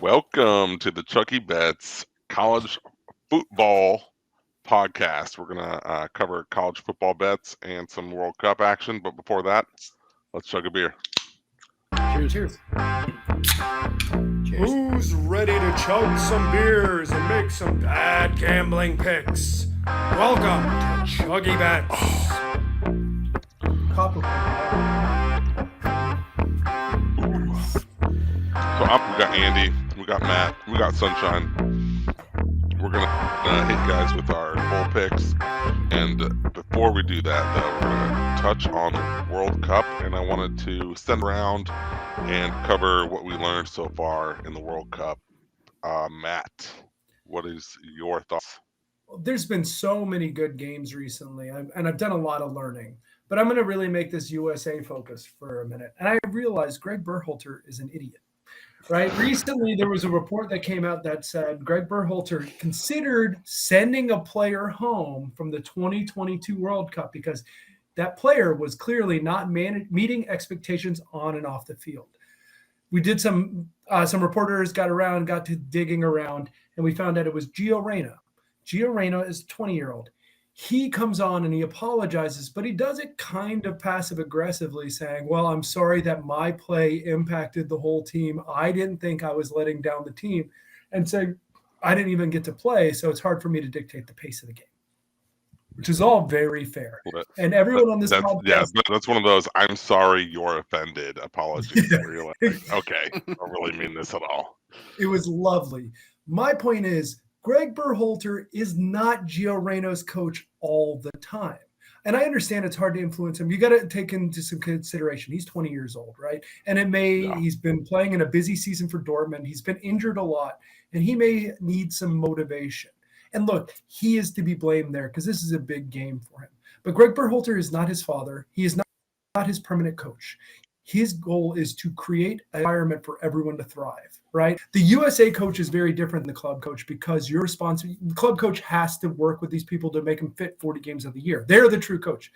Welcome to the ChuggieBets college football podcast. We're going to cover college football bets and some World Cup action. But before that, let's chug a beer. Cheers. Who's ready to chug some beers and make some bad gambling picks? Welcome to ChuggieBets. So we got Andy, we got Matt, we got Sunshine. We're going to hit guys with our full picks. And before we do that, though, we're going to touch on the World Cup. And I wanted to send around and cover what we learned so far in the World Cup. Matt, what is your thoughts? There's been so many good games recently, and I've done a lot of learning. But I'm going to really make this USA focus for a minute. And I realized Gregg Berhalter is an idiot. Right. Recently, there was a report that came out that said Gregg Berhalter considered sending a player home from the 2022 World Cup because that player was clearly not meeting expectations on and off the field. We did some reporters got to digging around, and we found out it was Gio Reyna. Gio Reyna is a 20-year-old. He comes on and he apologizes, but he does it kind of passive-aggressively, saying, well, I'm sorry that my play impacted the whole team. I didn't think I was letting down the team, and saying I didn't even get to play, so it's hard for me to dictate the pace of the game, which is all very fair. And everyone on this podcast... Yeah, that's one of those I'm sorry you're offended apologies. Where you're like, okay, I don't really mean this at all. It was lovely. My point is, Gregg Berhalter is not Gio Reyna's coach all the time. And I understand it's hard to influence him. You got to take into some consideration. He's 20 years old, right? And he's been playing in a busy season for Dortmund. He's been injured a lot, and he may need some motivation. And look, he is to be blamed there because this is a big game for him. But Gregg Berhalter is not his father. He is not his permanent coach. His goal is to create an environment for everyone to thrive, right? The USA coach is very different than the club coach because the club coach has to work with these people to make them fit 40 games of the year. They're the true coach.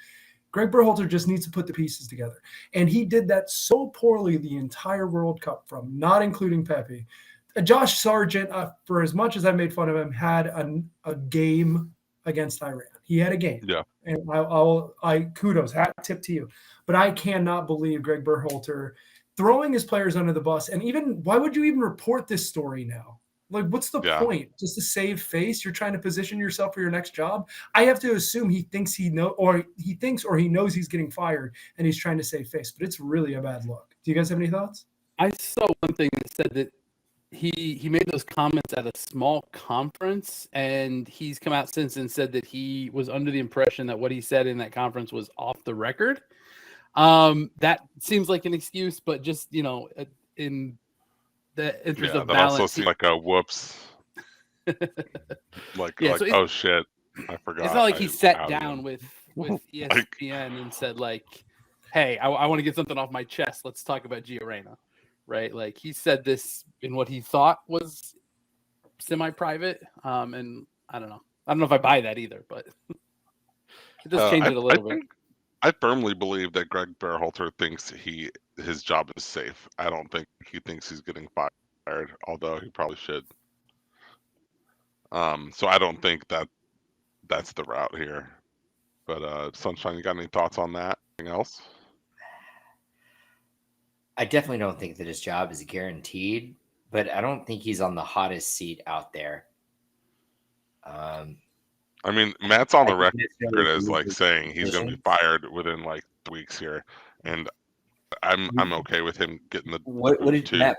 Gregg Berhalter just needs to put the pieces together. And he did that so poorly the entire World Cup, from not including Pepe. Josh Sargent, for as much as I made fun of him, had a game against Iran. He had a game. Yeah. And I kudos, hat tip to you. But I cannot believe Gregg Berhalter throwing his players under the bus. And even, why would you even report this story now? Like, what's the point? Just to save face? You're trying to position yourself for your next job? I have to assume he thinks he knows he's getting fired and he's trying to save face. But it's really a bad look. Do you guys have any thoughts? I saw one thing that said that he made those comments at a small conference, and he's come out since and said that he was under the impression that what he said in that conference was off the record. That seems like an excuse, but just, in the interest of balance. That also seemed like a whoops. Oh shit, I forgot. It's not like he sat down with ESPN and said like, hey, I want to get something off my chest. Let's talk about Gio Reyna. Right, like he said this in what he thought was semi-private, and I don't know if I buy that either, but it does change it a little bit. I firmly believe that Gregg Berhalter thinks his job is safe. I don't think he thinks he's getting fired, although he probably should. So I don't think that's the route here. But Sunshine, you got any thoughts on that? Anything else? I definitely don't think that his job is guaranteed, but I don't think he's on the hottest seat out there. I mean, Matt's on the record as like saying he's going to be fired within like weeks here, and I'm okay with him getting the. What did Matt?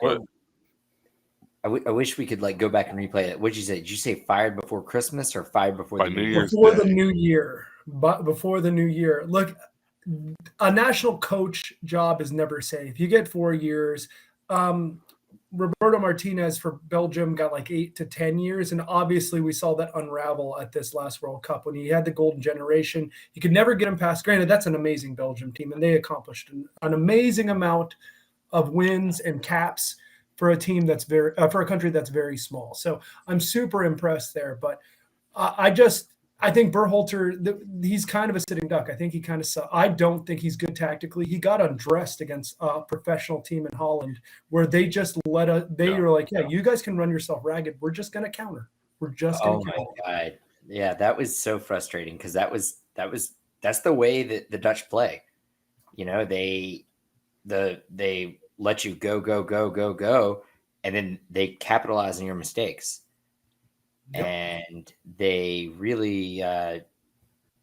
I wish we could like go back and replay it. What did you say? Did you say fired before Christmas or fired before the New Year? Before the New Year. But before the New Year, look. A national coach job is never safe. You get 4 years. Roberto Martinez for Belgium got like 8 to 10 years. And obviously we saw that unravel at this last World Cup when he had the golden generation. You could never get him past. Granted, that's an amazing Belgium team, and they accomplished an amazing amount of wins and caps for a team that's for a country that's very small. So I'm super impressed there. But I think Berhalter, he's kind of a sitting duck. I think he kind of. I don't think he's good tactically. He got undressed against a professional team in Holland, where they just let us. They were like, "Yeah, you guys can run yourself ragged. We're just going to counter. We're just going to counter." Oh my god, yeah, that was so frustrating because that's the way that the Dutch play. You know, they let you go, and then they capitalize on your mistakes. Yep. And they really,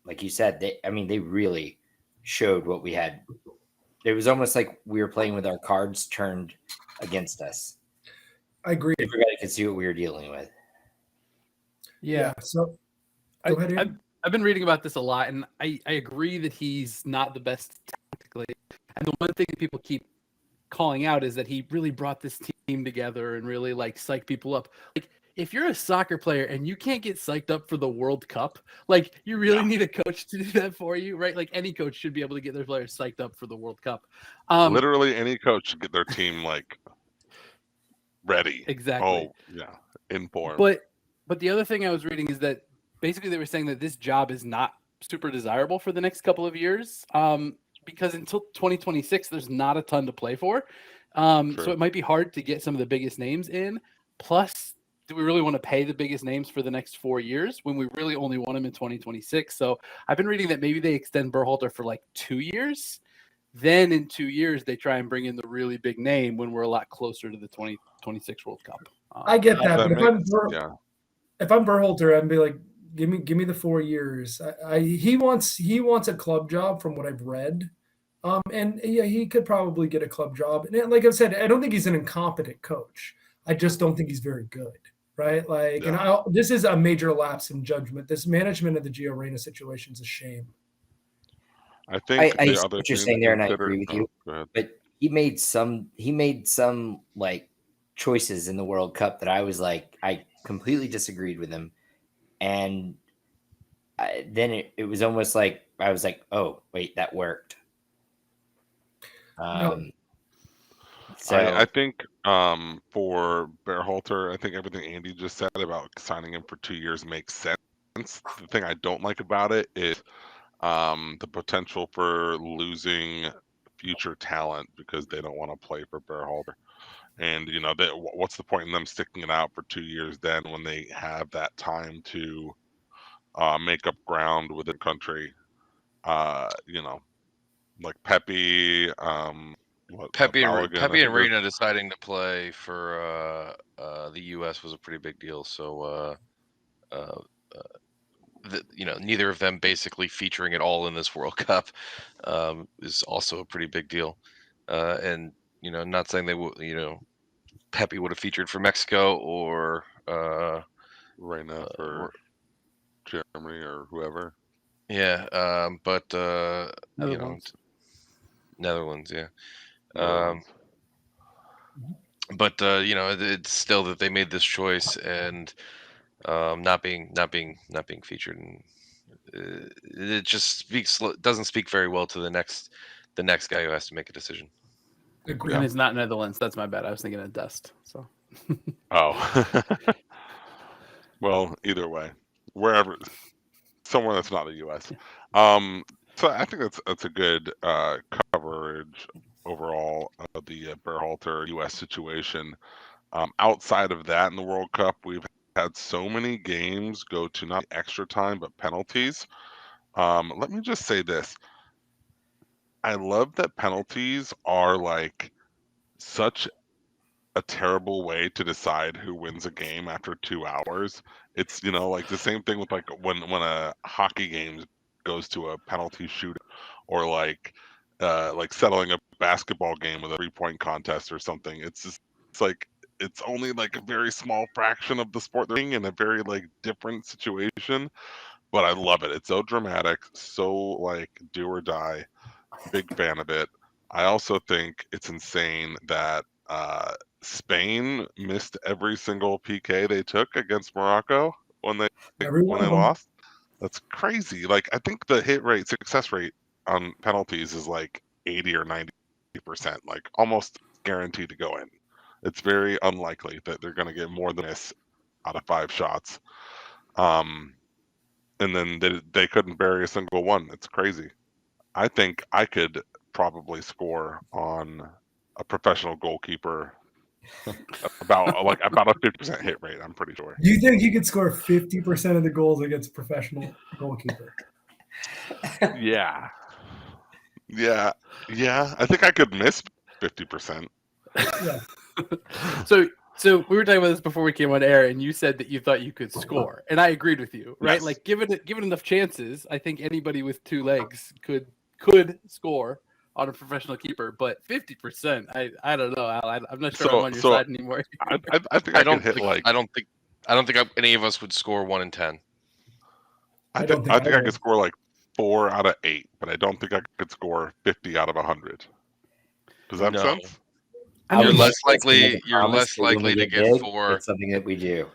like you said, they really showed what we had. It was almost like we were playing with our cards turned against us. I agree. Everybody could see what we were dealing with. Yeah. So go ahead, Ian. I've been reading about this a lot, and I agree that he's not the best tactically. And the one thing that people keep calling out is that he really brought this team together and really like psyched people up. Like, if you're a soccer player and you can't get psyched up for the World Cup, like you really need a coach to do that for you, right? Like any coach should be able to get their players psyched up for the World Cup. Literally any coach should get their team like ready. Exactly. Oh yeah, in form. But the other thing I was reading is that basically they were saying that this job is not super desirable for the next couple of years, because until 2026 there's not a ton to play for. So it might be hard to get some of the biggest names in. Plus, do we really want to pay the biggest names for the next 4 years when we really only want them in 2026? So I've been reading that maybe they extend Berhalter for like 2 years. Then in 2 years, they try and bring in the really big name when we're a lot closer to the 2026 World Cup. I get that, but if I'm Berhalter, I'd be like, give me the 4 years. He wants a club job from what I've read. And yeah, he could probably get a club job. And like I said, I don't think he's an incompetent coach. I just don't think he's very good. Right. Like, and this is a major lapse in judgment. This management of the Gio Reyna situation is a shame. I think I see what you're saying there, and I agree with you. But he made some like choices in the World Cup that I was like, I completely disagreed with him. And then it was almost like I was like, oh, wait, that worked. So I think for Berhalter, I think everything Andy just said about signing him for 2 years makes sense. The thing I don't like about it is the potential for losing future talent because they don't want to play for Berhalter. And what's the point in them sticking it out for 2 years then when they have that time to make up ground within the country? Like Pepe, Pepe and Reyna deciding to play for the U.S. was a pretty big deal. So, neither of them basically featuring at all in this World Cup is also a pretty big deal. And not saying they would, Pepe would have featured for Mexico or Reyna for Germany or whoever. Yeah, but Netherlands, yeah. But it's still that they made this choice and not being featured, and it just doesn't speak very well to the next guy who has to make a decision. And it's not Netherlands. That's my bad. I was thinking of Dust. So. Oh. Well, either way, wherever, somewhere that's not the U.S. So I think that's a good coverage overall of the Berhalter U.S. situation. Outside of that, in the World Cup, we've had so many games go to not extra time but penalties. Let me just say this: I love that penalties are like such a terrible way to decide who wins a game after 2 hours. It's like the same thing with like when a hockey game goes to a penalty shootout, or like settling a basketball game with a 3-point contest or something. It's like it's only like a very small fraction of the sport they're in a very like different situation, but I love it. It's so dramatic, so like do or die. Big fan of it. I also think it's insane that Spain missed every single PK they took against Morocco when they lost. That's crazy. Like, I think the success rate on penalties is like 80 or 90%, like almost guaranteed to go in. It's very unlikely that they're going to get more than this out of 5 shots. and then they couldn't bury a single one. It's crazy. I think I could probably score on a professional goalkeeper about a 50% hit rate. I'm pretty sure. Do you think you could score 50% of the goals against a professional goalkeeper? Yeah. I think I could miss 50%. Yeah. So we were talking about this before we came on air, and you said that you thought you could score, and I agreed with you, right? Yes. Like given enough chances, I think anybody with two legs could score on a professional keeper. But 50%, I don't know, Al. I'm not sure I'm on your side anymore. I think I don't hit I don't think any of us would score 1 in 10. I think I could score like 4 out of 8, but I don't think I could score 50 out of 100. Does that make sense? You're less likely to get 4. It's something that we do.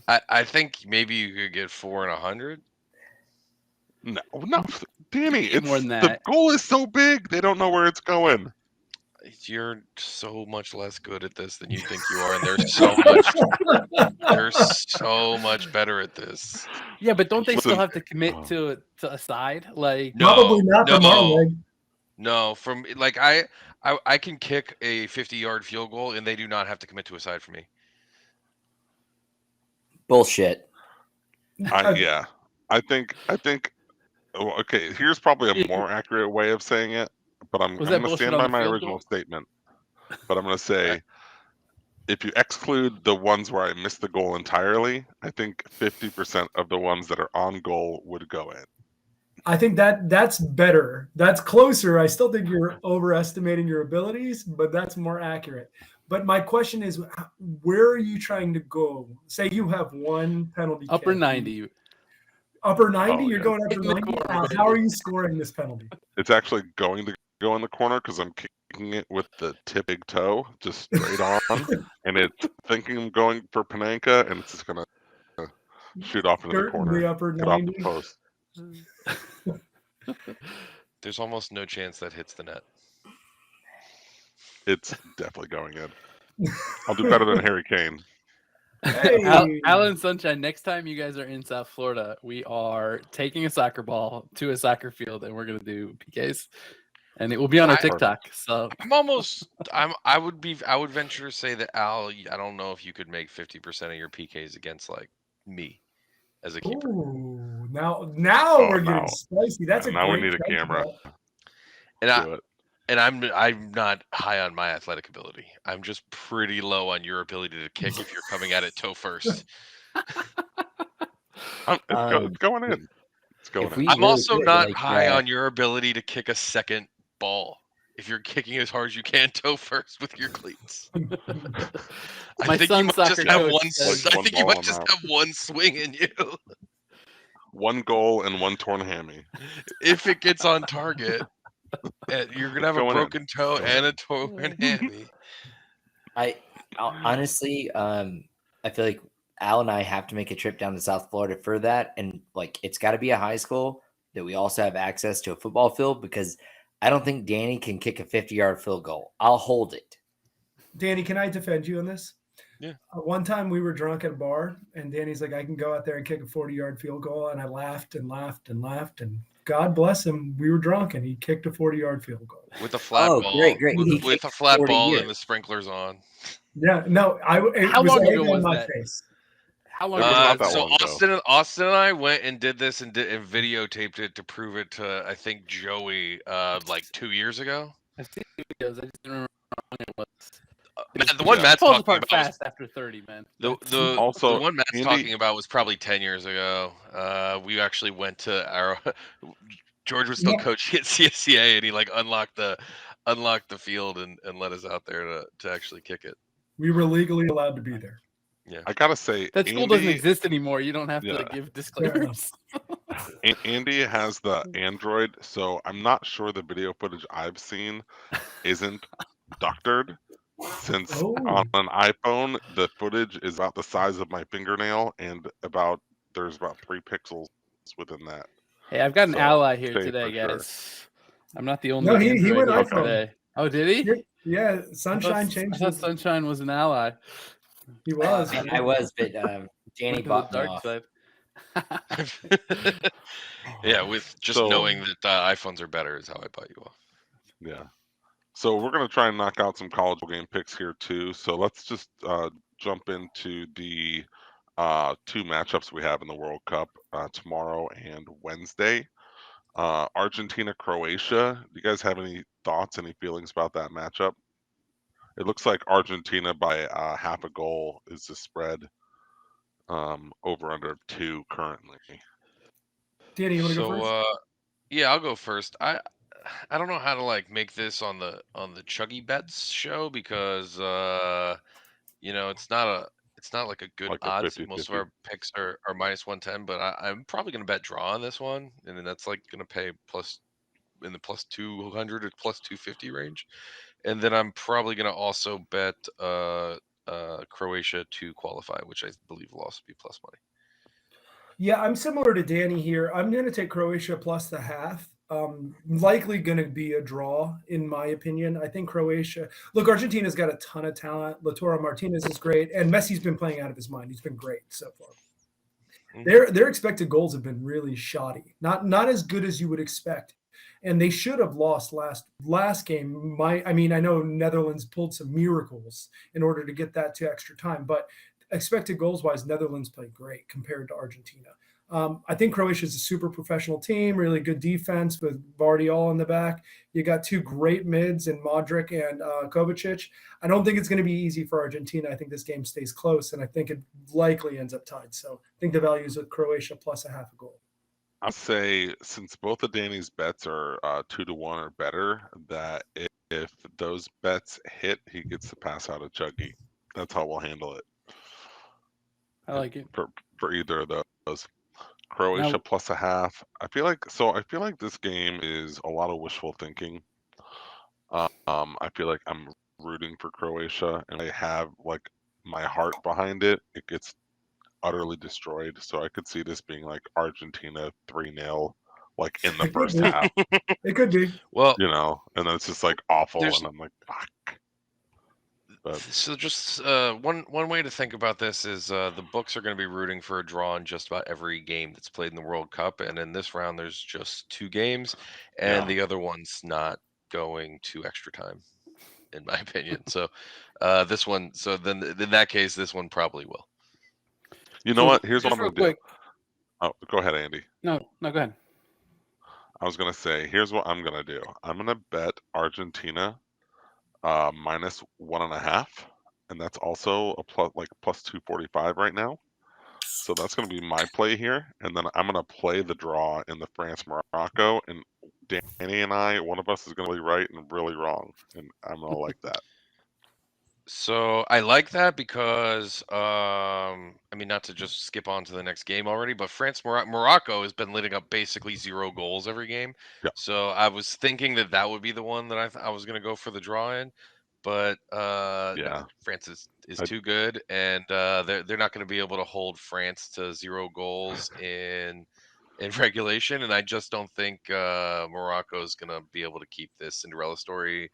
I think maybe you could get 4 in 100. No, Danny. It's more than that. The goal is so big, they don't know where it's going. You're so much less good at this than you think you are, and they're so much better at this. Yeah, but don't they still have to commit to a side? Like probably not from our leg. No, from like I can kick a 50-yard field goal, and they do not have to commit to a side for me. Bullshit. I think. Okay, here's probably a more accurate way of saying it, but I'm going to stand by my original statement. But I'm going to say, if you exclude the ones where I missed the goal entirely, I think 50% of the ones that are on goal would go in. I think that's better. That's closer. I still think you're overestimating your abilities, but that's more accurate. But my question is, where are you trying to go? Say you have one penalty. Upper 90. Upper 90? You're going upper 90? How are you scoring this penalty? It's actually going to go in the corner because I'm kicking it with the tip big toe, just straight on. And it's thinking I'm going for Panenka, and it's just going to shoot off into the corner. The upper 90. Get off the post. There's almost no chance that hits the net. It's definitely going in. I'll do better than Harry Kane. Hey. Alan Sunshine, next time you guys are in South Florida, we are taking a soccer ball to a soccer field, and we're going to do PKs. And it will be on our TikTok. So I would venture to say that, Al, I don't know if you could make 50% of your PKs against like me as a keeper. Ooh, now we're getting spicy. That's now we need a camera. And I'm not high on my athletic ability. I'm just pretty low on your ability to kick if you're coming at it toe first. It's going in. It's going in. I'm also not high on your ability to kick a second ball if you're kicking as hard as you can toe first with your cleats. I think you might just have one swing in you. One goal and one torn hammy. If it gets on target, you're gonna have a broken toe and a torn hammy. I honestly, I feel like Al and I have to make a trip down to South Florida for that, and like it's got to be a high school that we also have access to a football field, because I don't think Danny can kick a 50-yard field goal. I'll hold it. Danny, can I defend you on this? Yeah. One time we were drunk at a bar, and Danny's like, I can go out there and kick a 40-yard field goal. And I laughed and laughed and laughed. And God bless him, we were drunk, and he kicked a 40-yard field goal. With a flat ball. Great. With a flat ball and the sprinklers on. Yeah, no. How long ago was that? Face. How long ago? So Austin and I went and did this and videotaped it to prove it to, I think, Joey like 2 years ago. I've seen videos. I just didn't remember how long it was. The one Matt's talking about fast after 30, man. The one Matt's talking about was probably 10 years ago. We actually went to our George was still coaching at CSCA, and he like unlocked the field and let us out there to actually kick it. We were legally allowed to be there. Yeah, I gotta say that school doesn't exist anymore. You don't have to give disclaimers. Andy has the Android, so I'm not sure the video footage I've seen isn't doctored. Since on an iPhone, the footage is about the size of my fingernail, and there's about 3 pixels within that. Hey, I've got an ally here today, guys. Sure. I'm not the only. No, he went iPhone today. Oh, did he? Yeah, Sunshine changed. I thought Sunshine was an ally. He was. I was, but Danny bought me off. Side. Yeah, with just knowing that iPhones are better is how I bought you off. Yeah. So we're going to try and knock out some college game picks here too. So let's just jump into the 2 matchups we have in the World Cup tomorrow and Wednesday. Argentina, Croatia. Do you guys have any thoughts, any feelings about that matchup? It looks like Argentina by half a goal is the spread. Over under 2 currently. Danny, you want to go first? Yeah, I'll go first. I don't know how to like make this on the ChuggieBets show because it's not like a good Like a odds. 50-50. Most of our picks are minus 110, but I'm probably gonna bet draw on this one, and then that's like gonna pay plus in the plus 200 to plus 250 range. And then I'm probably gonna also bet Croatia to qualify, which I believe will also be plus money. Yeah, I'm similar to Danny here. I'm going to take Croatia plus the half. Likely going to be a draw, in my opinion. I think Croatia. Look, Argentina's got a ton of talent. Lautaro Martinez is great, and Messi's been playing out of his mind. He's been great so far. Their expected goals have been really shoddy, not as good as you would expect, and they should have lost last game. I know Netherlands pulled some miracles in order to get that to extra time, but expected goals wise, Netherlands played great compared to Argentina. I think Croatia is a super professional team, really good defense with Vardy all in the back. You got 2 great mids in Modric and Kovacic. I don't think it's going to be easy for Argentina. I think this game stays close, and I think it likely ends up tied. So I think the value is with Croatia plus a half a goal. I'll say, since both of Danny's bets are 2 to 1 or better, that if those bets hit, he gets to pass out a Chuggie. That's how we'll handle it. I like it. For either of those. Croatia plus a half. I feel like this game is a lot of wishful thinking. I feel like I'm rooting for Croatia, and I have like my heart behind it. It gets utterly destroyed, so I could see this being like Argentina 3-0, like in the first half. It could be. Well, and then it's just like awful, and I'm like, fuck. So just one way to think about this is the books are going to be rooting for a draw in just about every game that's played in the World Cup, and in this round there's just 2 games, and the other one's not going to extra time, in my opinion. So this one, so then in that case, this one probably will. You know what? Here's what I'm going to do. Oh, go ahead, Andy. No, go ahead. I was going to say, here's what I'm going to do. I'm going to bet Argentina minus 1.5, and that's also a plus 245 right now. So that's going to be my play here, and then I'm going to play the draw in the France-Morocco, and Danny and I, one of us is going to be right and really wrong, and I'm going to like that. So I like that because not to just skip on to the next game already, but Morocco has been letting up basically 0 goals every game. Yeah. So I was thinking that would be the one that I was going to go for the draw in, but no, France is too good, and they're not going to be able to hold France to 0 goals in regulation, and I just don't think Morocco is going to be able to keep this Cinderella story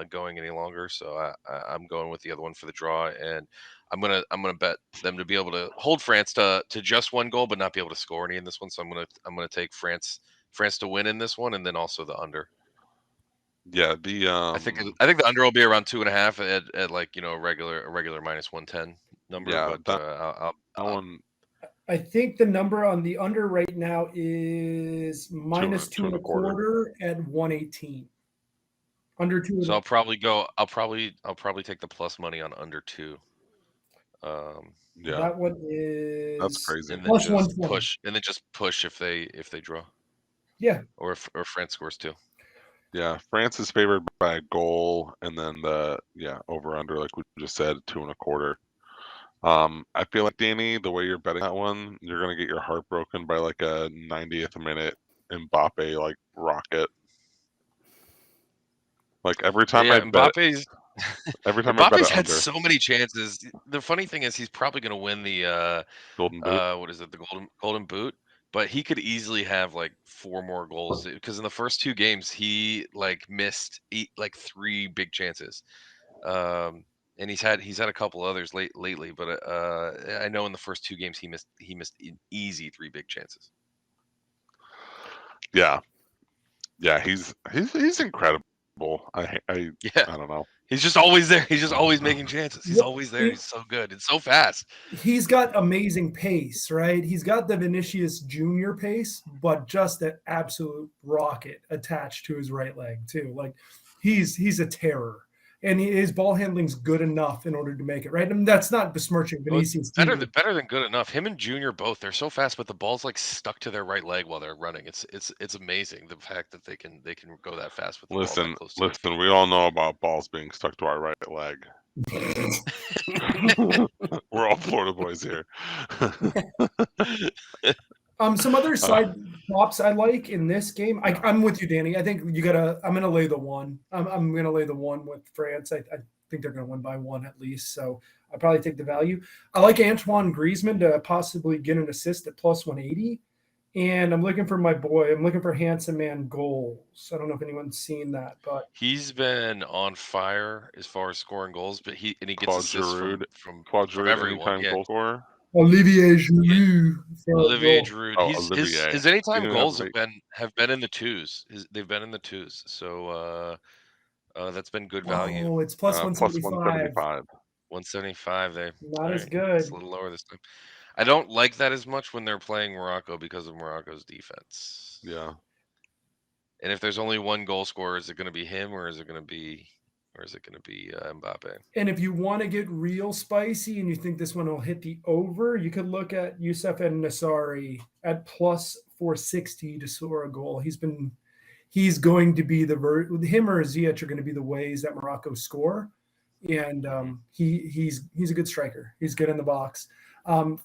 going any longer. So I'm going with the other one for the draw, and I'm gonna bet them to be able to hold France to just 1 goal, but not be able to score any in this one. So I'm gonna take France to win in this one, and then also the under. Yeah, I think the under will be around 2.5 at like a regular minus 110 number. Yeah, but I think the number on the under right now is minus 2.25 at 118. Under 2. So I'll probably take the plus money on under 2. Yeah, that one is that's crazy. And then just push if they draw. Yeah. Or France scores 2. Yeah, France is favored by a goal, and then the over under, like we just said, 2.25. I feel like, Danny, the way you're betting that one, you're gonna get your heart broken by like a 90th minute Mbappe like rocket. Like every time I bet, Mbappe's had so many chances. The funny thing is, he's probably going to win the Golden Boot. What is it? The Golden Boot. But he could easily have like 4 more goals because in the first 2 games he like missed 3 big chances. and he's had a couple others lately, but I know in the first 2 games he missed an easy 3 big chances. Yeah, he's incredible. I don't know. He's just always there. He's just always making chances. He's always there. He's so good. It's so fast. He's got amazing pace, right? He's got the Vinicius Jr. pace, but just an absolute rocket attached to his right leg too. Like he's a terror. And his ball handling's good enough in order to make it, right? I mean, that's not besmirching Vinicius. Better than good enough. Him and Junior both, they're so fast, but the ball's like stuck to their right leg while they're running. It's amazing the fact that they can go that fast with the ball that close to Listen, we all know about balls being stuck to our right leg. We're all Florida boys here. Some other side props I like in this game. I'm with you, Danny. I think I'm gonna lay the 1. I'm gonna lay the 1 with France. I think they're gonna win by 1 at least. So I probably take the value. I like Antoine Griezmann to possibly get an assist at plus 180. And I'm looking for Handsome Man goals. I don't know if anyone's seen that, but he's been on fire as far as scoring goals. But he gets assists from everyone. Yeah. Goal scorer. Olivier Giroud. Giroud. His anytime goals have been in the 2s. They've been in the 2s. So that's been good value. Oh, it's plus 175. 175 there. Not as good. It's a little lower this time. I don't like that as much when they're playing Morocco because of Morocco's defense. Yeah. And if there's only one goal scorer, is it going to be him or is it going to be Mbappe? And if you want to get real spicy and you think this one will hit the over, you could look at Youssef Nassari at plus 460 to score a goal. He's going to be him or Ziyech are going to be the ways that Morocco score. And he's a good striker. He's good in the box.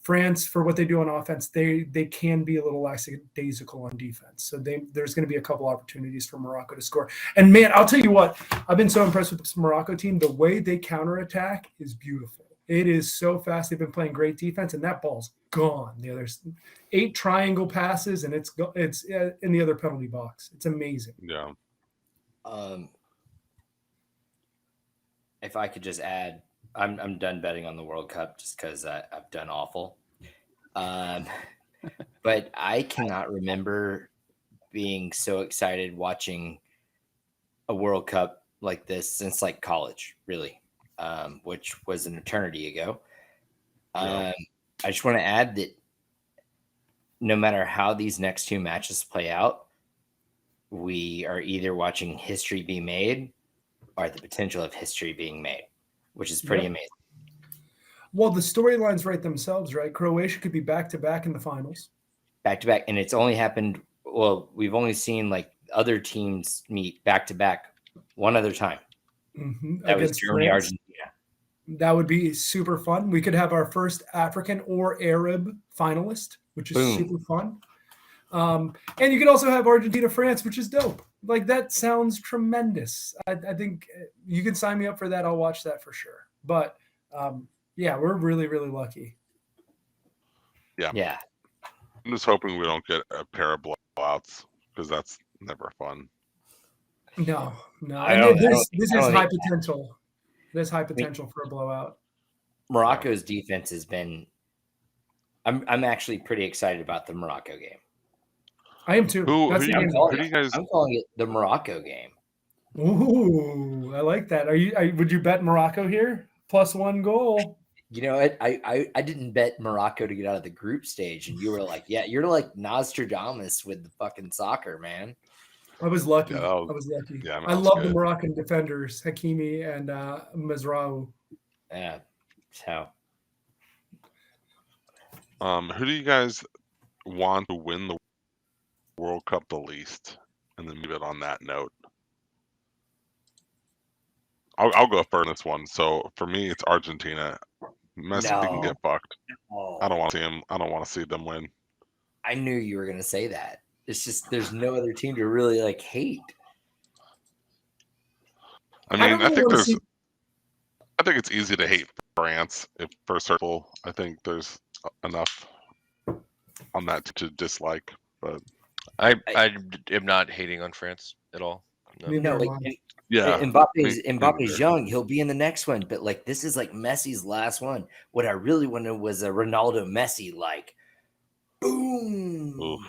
France, for what they do on offense, they can be a little lackadaisical on defense. So there's going to be a couple opportunities for Morocco to score. And man, I'll tell you what, I've been so impressed with this Morocco team. The way they counterattack is beautiful. It is so fast. They've been playing great defense, and that ball's gone. There's 8 triangle passes, and it's in the other penalty box. It's amazing. Yeah. If I could just add, I'm done betting on the World Cup just because I've done awful. But I cannot remember being so excited watching a World Cup like this since like college, really, which was an eternity ago. I just want to add that no matter how these next 2 matches play out, we are either watching history be made or the potential of history being made, which is pretty amazing. Well, the storylines write themselves, right? Croatia could be back-to-back in the finals. Back-to-back, and it's only happened – well, we've only seen, like, other teams meet back-to-back one other time. Mm-hmm. That was Germany, Argentina. That would be super fun. We could have our first African or Arab finalist, which is super fun. And you could also have Argentina, France, which is dope. Like, that sounds tremendous. I think you can sign me up for that. I'll watch that for sure. But, we're really, really lucky. Yeah. I'm just hoping we don't get a pair of blowouts because that's never fun. No. This is high potential. There's high potential for a blowout. Morocco's defense has been – I'm actually pretty excited about the Morocco game. I am too. I'm calling it the Morocco game. Ooh, I like that. Would you bet Morocco here? Plus 1 goal. You know what? I didn't bet Morocco to get out of the group stage, and you were like, yeah, you're like Nostradamus with the fucking soccer, man. I was lucky. Yeah, I love the Moroccan defenders, Hakimi and Mazraoui. Yeah. So. Who do you guys want to win the World Cup the least? And then leave it on that note. I'll go first in this one. So for me, it's Argentina. Messi can get fucked. No. I don't want to see him. I don't want to see them win. I knew you were going to say that. It's just there's no other team to really like hate. I mean, I think it's easy to hate France for a circle. I think there's enough on that to dislike. But I am not hating on France at all. No, Yeah, Mbappe's young. He'll be in the next one, but like this is like Messi's last one. What I really wanted was a Ronaldo Messi like boom. Oof.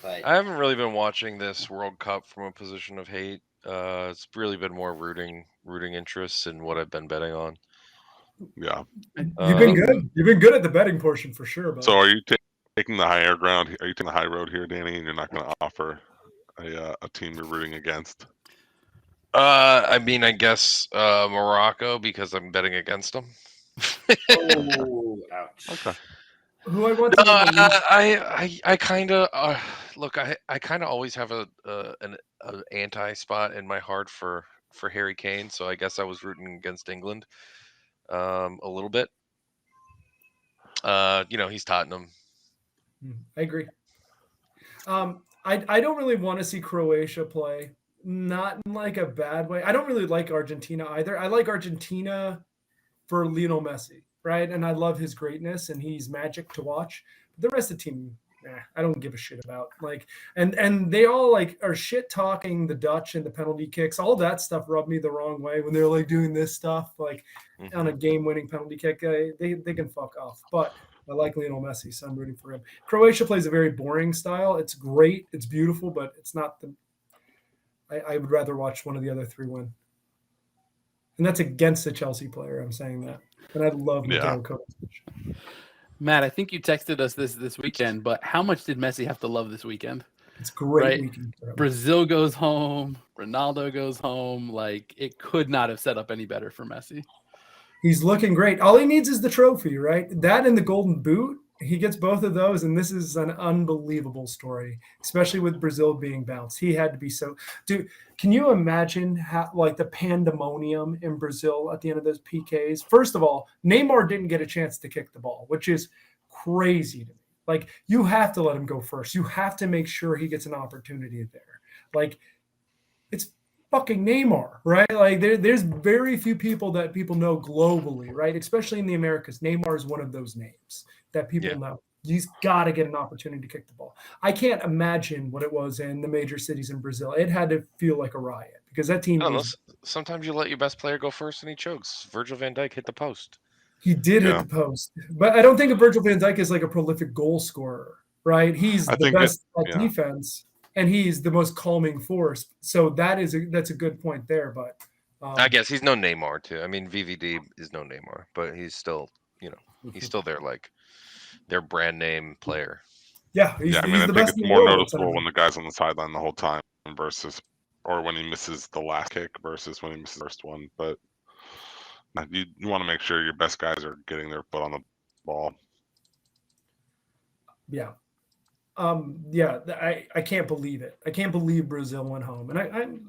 But I haven't really been watching this World Cup from a position of hate. It's really been more rooting interests in what I've been betting on. Yeah. You've been good. You've been good at the betting portion for sure. But So are you taking the higher ground? Are you taking the high road here, Danny? And you're not going to offer a team you're rooting against? I mean, I guess Morocco because I'm betting against them. oh, ouch. Okay. Who I want No, to I kind of look. I kind of always have an anti spot in my heart for Harry Kane. So I guess I was rooting against England a little bit. He's Tottenham. I agree. I don't really want to see Croatia play, not in like a bad way. I don't really like Argentina either. I like Argentina for Lionel Messi, right? And I love his greatness and he's magic to watch. But the rest of the team, I don't give a shit about. Like, and they all like are shit talking the Dutch and the penalty kicks. All that stuff rubbed me the wrong way when they're like doing this stuff, like on a game-winning penalty kick. They can fuck off. But I like Lionel Messi, so I'm rooting for him. Croatia plays a very boring style. It's great. It's beautiful, but it's not the – I would rather watch one of the other three win. And that's against a Chelsea player. I'm saying that. And I love Mateo Kovacic. Matt, I think you texted us this weekend, but how much did Messi have to love this weekend? It's a great right? weekend. Brazil goes home. Ronaldo goes home. Like, it could not have set up any better for Messi. He's looking great. All he needs is the trophy, right? That and the golden boot. He gets both of those, and this is an unbelievable story, especially with Brazil being bounced. He had to be so – dude, can you imagine how like the pandemonium in Brazil at the end of those PKs? First of all, Neymar didn't get a chance to kick the ball, which is crazy to me. Like, you have to let him go first. You have to make sure he gets an opportunity there. Like, it's fucking Neymar, right? Like, there's very few people that people know globally, right? Especially in the Americas. Neymar is one of those names that people know. He's got to get an opportunity to kick the ball. I can't imagine what it was in the major cities in Brazil. It had to feel like a riot because that team sometimes you let your best player go first and he chokes. Virgil van Dijk hit the post. He did hit the post. But I don't think of Virgil van Dijk as like a prolific goal scorer, right? He's the best at defense, and he's the most calming force. So that's a good point there. But I guess he's no Neymar too. I mean, VVD is no Neymar, but he's still, he's still their brand name player. Yeah, he's I the think best. It's more noticeable when the guy's on the sideline the whole time or when he misses the last kick versus when he misses the first one. But you want to make sure your best guys are getting their foot on the ball. Yeah. I can't believe it. I can't believe Brazil went home. And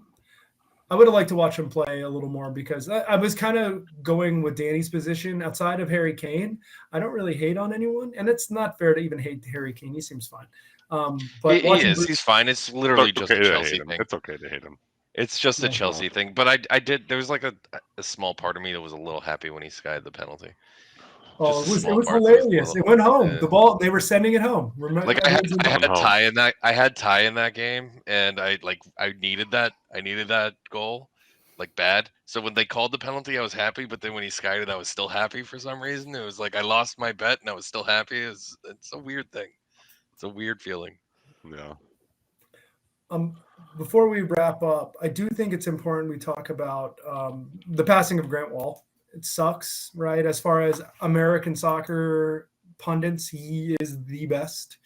I would have liked to watch him play a little more because I was kind of going with Danny's position outside of Harry Kane. I don't really hate on anyone, and it's not fair to even hate Harry Kane. He seems fine. But he's fine. It's literally just a Chelsea thing. It's okay to hate him. It's just a Chelsea thing. But I did. There was like a small part of me that was a little happy when he skied the penalty. Oh, it was hilarious. It went home. The ball, they were sending it home. Remember, like I had Ty in that. I had Ty in that game, and I needed that. I needed that goal, like bad. So when they called the penalty, I was happy. But then when he skied it, I was still happy for some reason. It was like I lost my bet, and I was still happy. It's a weird thing. It's a weird feeling. Yeah. Before we wrap up, I do think it's important we talk about the passing of Grant Wahl. It sucks, right? As far as American soccer pundits, he is the best.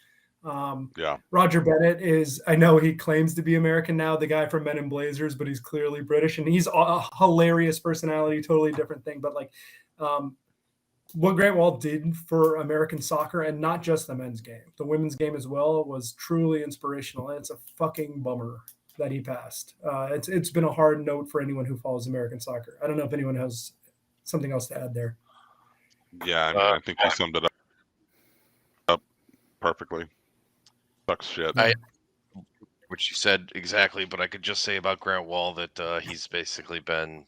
Roger Bennett is, I know he claims to be American now, the guy from Men in Blazers, but he's clearly British, and he's a hilarious personality, totally different thing. But like what Grant Wahl did for American soccer, and not just the men's game, the women's game as well, was truly inspirational. And it's a fucking bummer that he passed. It's been a hard note for anyone who follows American soccer. I don't know if anyone has something else to add there. Yeah, I think you summed it up perfectly. Sucks shit. Which you said exactly, but I could just say about Grant Wahl that he's basically been,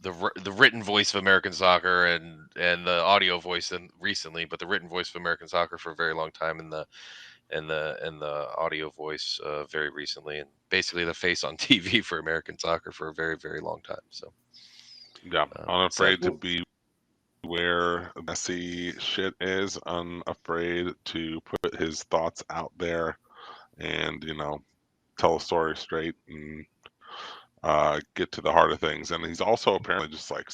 the written voice of American soccer and the audio voice recently, but the written voice of American soccer for a very long time in the and the audio voice very recently, and basically the face on TV for American soccer for a very, very long time. So yeah, unafraid to be where messy shit is, unafraid to put his thoughts out there, and tell a story straight and get to the heart of things. And he's also apparently just like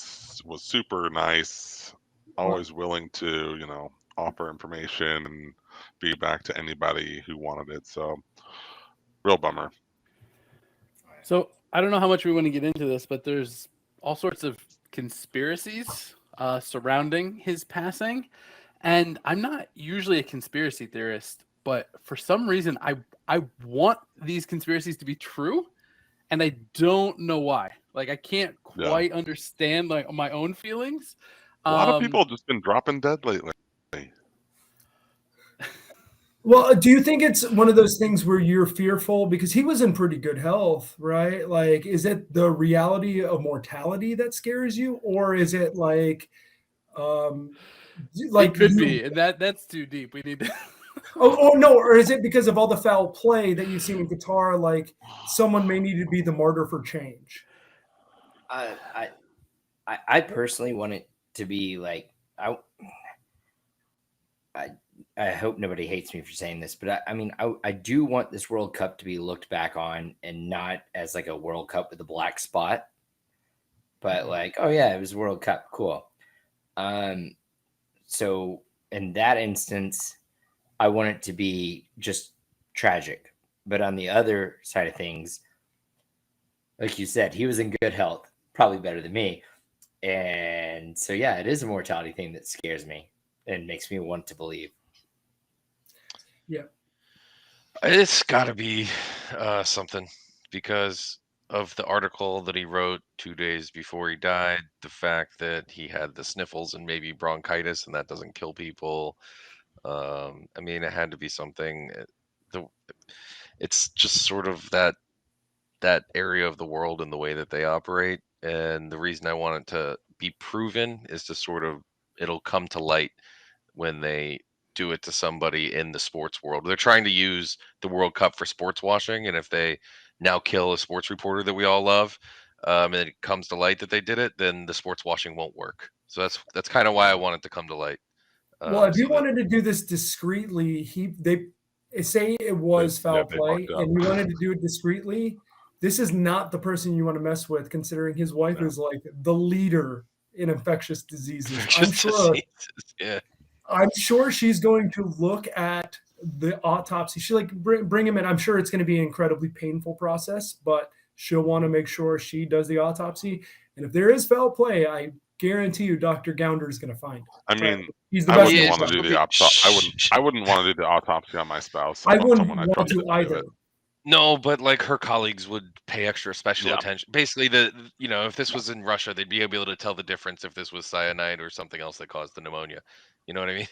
was super nice, always willing to offer information and be back to anybody who wanted it. So real bummer. So I don't know how much we want to get into this, but there's all sorts of conspiracies surrounding his passing. And I'm not usually a conspiracy theorist, but for some reason I want these conspiracies to be true, and I don't know why. Like, I can't quite understand my own feelings. A lot of people have just been dropping dead lately. Well, do you think it's one of those things where you're fearful because he was in pretty good health, right? Like, is it the reality of mortality that scares you, or is it like it could be, and that's too deep. We need to. Oh no, or is it because of all the foul play that you've seen in Qatar? Like, someone may need to be the martyr for change. I personally want it to be like I hope nobody hates me for saying this, but I do want this World Cup to be looked back on and not as like a World Cup with a black spot, but like, oh yeah, it was a World Cup, cool. So in that instance, I want it to be just tragic. But on the other side of things, like you said, he was in good health, probably better than me. And so, yeah, it is a mortality thing that scares me and makes me want to believe. Yeah. It's got to be something, because of the article that he wrote 2 days before he died, the fact that he had the sniffles and maybe bronchitis, and that doesn't kill people. I mean, it had to be something. It's just sort of that area of the world and the way that they operate. And the reason I want it to be proven is to sort of, it'll come to light when they do it to somebody in the sports world. They're trying to use the World Cup for sports washing, and if they now kill a sports reporter that we all love, and it comes to light that they did it, then the sports washing won't work. So that's kind of why I want it to come to light. Well, if you wanted to do this discreetly, they say it was foul play, and you wanted to do it discreetly. This is not the person you want to mess with, considering his wife is like the leader in infectious diseases. I'm sure she's going to look at the autopsy. She bring him in. I'm sure it's going to be an incredibly painful process, but she'll want to make sure she does the autopsy. And if there is foul play, I guarantee you, Dr. Gounder is going to find it. I mean, he's the I best. wouldn't want to do the autopsy. I wouldn't want to do the autopsy on my spouse. I wouldn't want to either. No, but like her colleagues would pay extra special attention. Basically, if this was in Russia, they'd be able to tell the difference if this was cyanide or something else that caused the pneumonia. You know what I mean?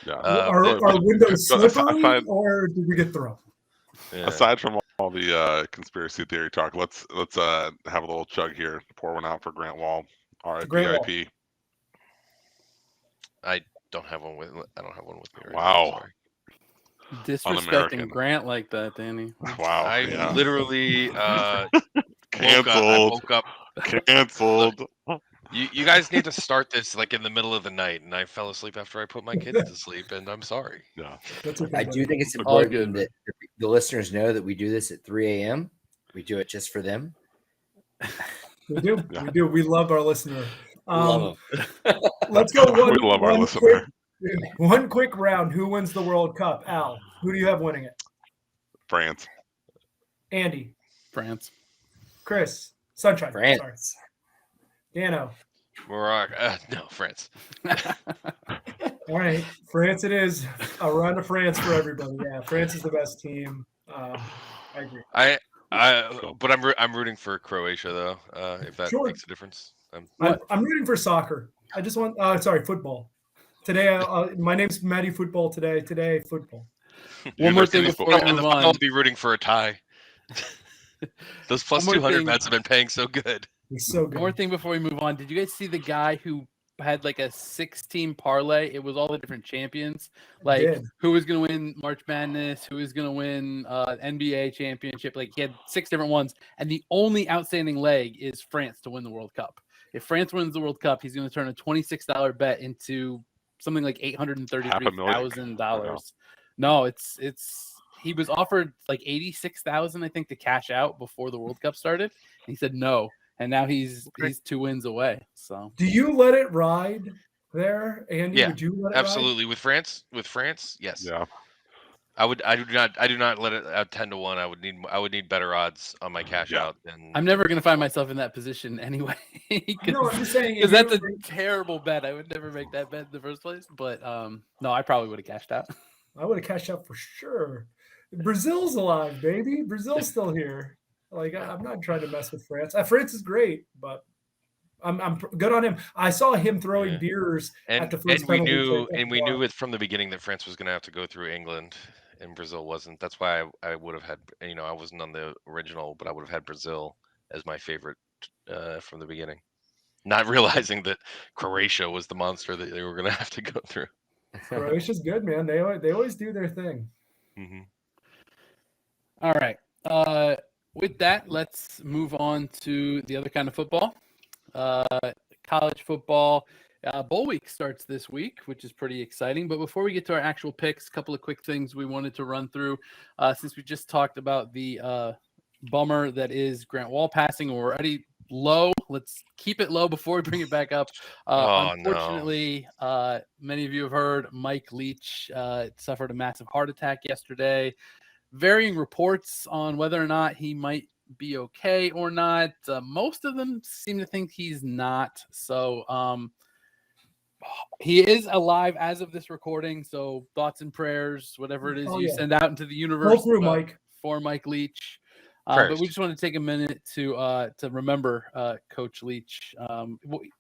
Yeah. Are windows slippery, or did we get thrown? Yeah. Aside from all the conspiracy theory talk, let's have a little chug here. Pour one out for Grant Wahl. R.I.P. I don't have one with me right now. Sorry. Disrespecting Grant like that, Danny. Wow. I literally canceled. woke up. Canceled. You guys need to start this like in the middle of the night, and I fell asleep after I put my kids to sleep, and I'm sorry. Yeah. I do think it's important that the listeners know that we do this at 3 a.m. We do it just for them. We do. Yeah. We do. We love our listener. Love them. Let's go. We love our listener. One quick round. Who wins the World Cup? Al, who do you have winning it? France. Andy. France. Chris. Sunshine. France. Sorry. Dano. Morocco. No, France. All right. France it is. A run to France for everybody. Yeah, France is the best team. I agree. But I'm rooting for Croatia though. If that makes a difference. I'm rooting for soccer. I just want. Football. Today, my name's Matty Football. Today, football. One more thing before we move on. I'll be rooting for a tie. Those plus 200 bets have been paying so good. He's so good. One more thing before we move on. Did you guys see the guy who had like a 6-team parlay. It was all the different champions, like Did. who was going to win March Madness, who was going to win NBA championship. Like he had 6 different ones, and the only outstanding leg is France to win the World Cup. If France wins the World Cup, he's going to turn a $26 bet into something like $833,000. No, it's he was offered like 86,000, I think, to cash out before the World Cup started. And he said no, and now he's 2 wins away. So, do you let it ride there, Andy? Yeah, would you let it absolutely. ride? With France, yes. Yeah. I do not let it at 10 to 1. I would need better odds on my cash out than I'm never going to find myself in that position anyway. No, I'm just saying, because that's a terrible bet. I would never make that bet in the first place. But no, I probably would have cashed out. I would have cashed out for sure. Brazil's alive, baby. Brazil's still here. Like, I'm not trying to mess with France. France is great, but I'm good on him. I saw him throwing beers at the first penalty. And we knew it from the beginning that France was going to have to go through England, and Brazil wasn't. That's why I would have had, I wasn't on the original, but I would have had Brazil as my favorite from the beginning, not realizing that Croatia was the monster that they were going to have to go through. Croatia's good, man. They always do their thing. Mm-hmm. All right. With that, let's move on to the other kind of football. College football. Bowl week starts this week, which is pretty exciting. But before we get to our actual picks, a couple of quick things we wanted to run through. Since we just talked about the bummer that is Grant Wahl passing, or already low. Let's keep it low before we bring it back up. Unfortunately, many of you have heard Mike Leach suffered a massive heart attack yesterday. Varying reports on whether or not he might be okay or not. Most of them seem to think he's not. So he is alive as of this recording. So thoughts and prayers, whatever it is send out into the universe for Mike Leach. But we just want to take a minute to remember Coach Leach.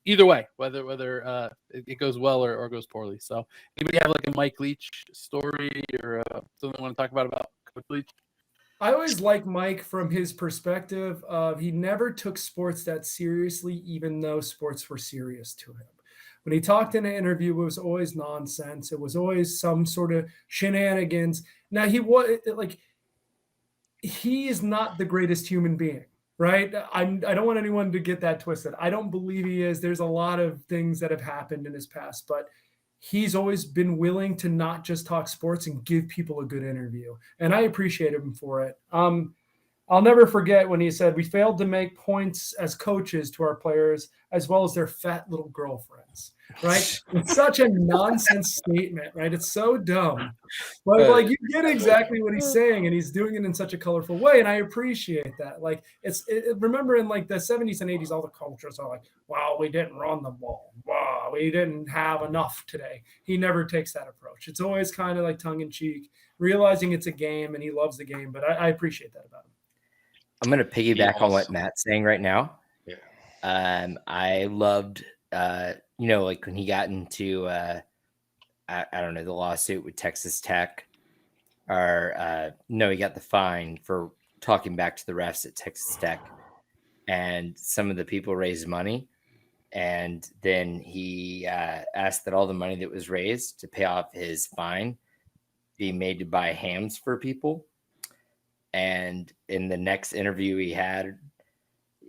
Either way, whether it goes well or goes poorly. So, anybody have like a Mike Leach story or something you want to talk about Coach Leach? I always like Mike from his perspective of he never took sports that seriously, even though sports were serious to him. When he talked in an interview, it was always nonsense. It was always some sort of shenanigans. Now he is not the greatest human being, right? I don't want anyone to get that twisted. I don't believe he is. There's a lot of things that have happened in his past, but he's always been willing to not just talk sports and give people a good interview. And I appreciate him for it. I'll never forget when he said, we failed to make points as coaches to our players as well as their fat little girlfriends, right? It's such a nonsense statement, right? It's so dumb. But like you get exactly what he's saying, and he's doing it in such a colorful way, and I appreciate that. Like remember in like the 70s and 80s, all the cultures are like, wow, we didn't run the ball. Wow, we didn't have enough today. He never takes that approach. It's always kind of like tongue-in-cheek, realizing it's a game and he loves the game, but I appreciate that about him. I'm going to piggyback on what Matt's saying right now. Yeah. I loved, like when he got into, I don't know, the lawsuit with Texas Tech, or he got the fine for talking back to the refs at Texas Tech, and some of the people raised money, and then he asked that all the money that was raised to pay off his fine be made to buy hams for people. And in the next interview he had,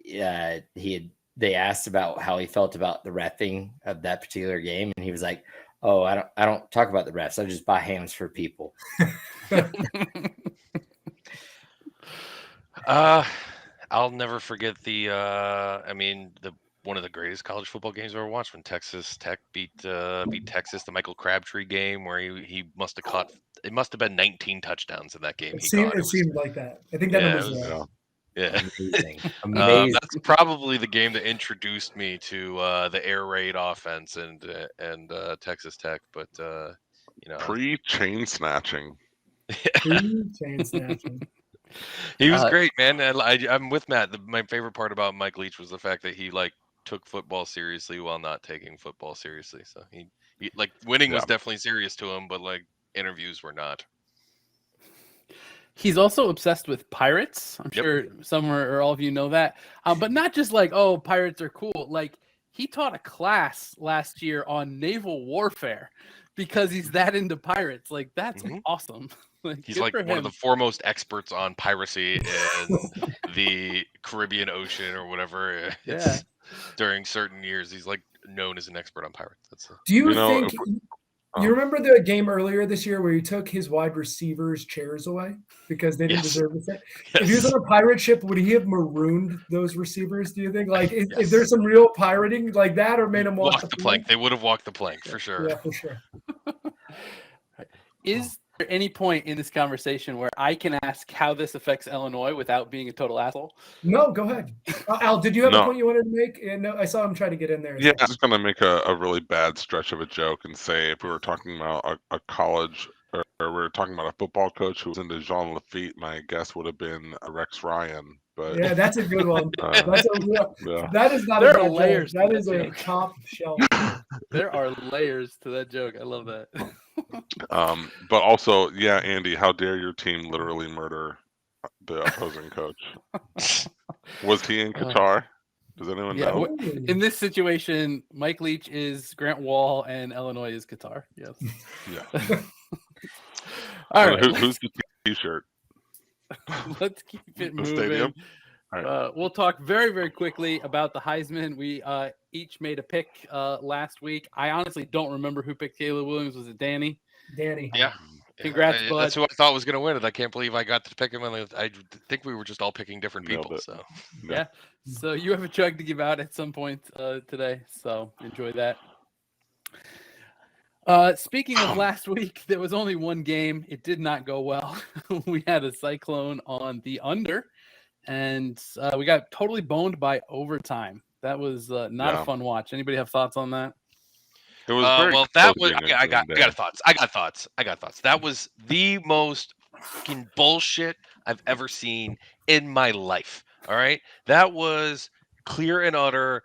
they asked about how he felt about the reffing of that particular game, and he was like, "Oh, I don't talk about the refs. I just buy hams for people." I'll never forget the one of the greatest college football games I've ever watched, when Texas Tech beat Texas, the Michael Crabtree game, where he must have caught. It must have been 19 touchdowns in that game. It seemed like that. I think that was amazing. That's probably the game that introduced me to the air raid offense and Texas Tech. But pre-chain snatching. Pre-chain snatching. He was great, man. I'm with Matt. My favorite part about Mike Leach was the fact that he took football seriously while not taking football seriously. So he winning was definitely serious to him, but interviews were not. He's also obsessed with pirates. I'm sure some or all of you know that, but not just Pirates are cool. he taught a class last year on naval warfare because he's that into pirates. Like, that's awesome. He's like one of the foremost experts on piracy in the Caribbean Ocean or whatever. Yeah. During certain years, he's like known as an expert on pirates. Do you think you remember the game earlier this year where he took his wide receivers' chairs away because they didn't deserve it? Yes. If he was on a pirate ship, would he have maroned those receivers? Do you think? Like, is there some real pirating like that, or made him walk the plank? They would have walked the plank for sure. Yeah, for sure. Is there any point in this conversation where I can ask how this affects Illinois without being a total asshole? No, go ahead. Al, did you have a point you wanted to make? No, I saw him try to get in there. Yeah, I was going to make a really bad stretch of a joke and say if we were talking about a college or we were talking about a football coach who was into Jean Lafitte, my guess would have been Rex Ryan. But yeah, that's a good one. That is not there a are layers. That is a top shelf. There are layers to that joke. I love that. But also, yeah, Andy, how dare your team literally murder the opposing coach? Was he in Qatar? Does anyone know? In this situation, Mike Leach is Grant Wahl and Illinois is Qatar. Yes. Yeah. All right. Who's the T-shirt? Let's keep it moving. Stadium? All right. We'll talk very, very quickly about the Heisman. We each made a pick last week. I honestly don't remember who picked Caleb Williams. Was it Danny? Danny. Yeah. Congrats, bud. That's who I thought was going to win it. I can't believe I got to pick him. And I think we were just all picking different people. So yeah. So you have a chug to give out at some point today. So enjoy that. Speaking of last week, there was only one game. It did not go well. We had a Cyclone on the under, and we got totally boned by overtime. That was not a fun watch. Anybody have thoughts on that? It was well, that was I got thoughts. I got thoughts. That was the most fucking bullshit I've ever seen in my life. All right, that was clear and utter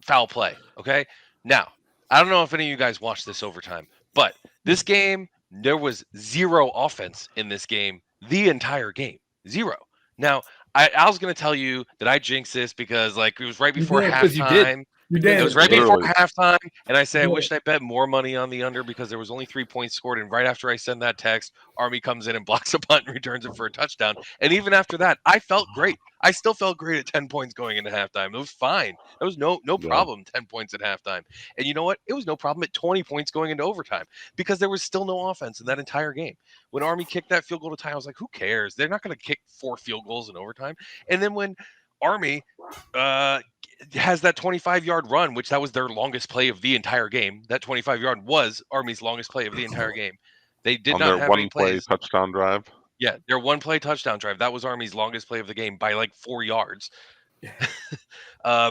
foul play. Okay, now I don't know if any of you guys watched this overtime, but this game there was zero offense in this game the entire game. Zero. Now I was going to tell you that I jinxed this because like it was right before halftime. You did. It was right before halftime, and I say I wished I bet more money on the under because there was only 3 points scored. And right after I send that text, Army comes in and blocks a punt and returns it for a touchdown. And even after that, I felt great. I still felt great at 10 points going into halftime. It was fine. It was no problem. 10 points at halftime. And you know what? It was no problem at 20 points going into overtime because there was still no offense in that entire game. When Army kicked that field goal to tie, I was like, who cares? They're not going to kick 4 field goals in overtime. And then when Army has that 25-yard run, which that was their longest play of the entire game. That 25-yard was Army's longest play of the entire game. They did not have any plays. One-play touchdown drive. Yeah, their one-play touchdown drive. That was Army's longest play of the game by like 4 yards. I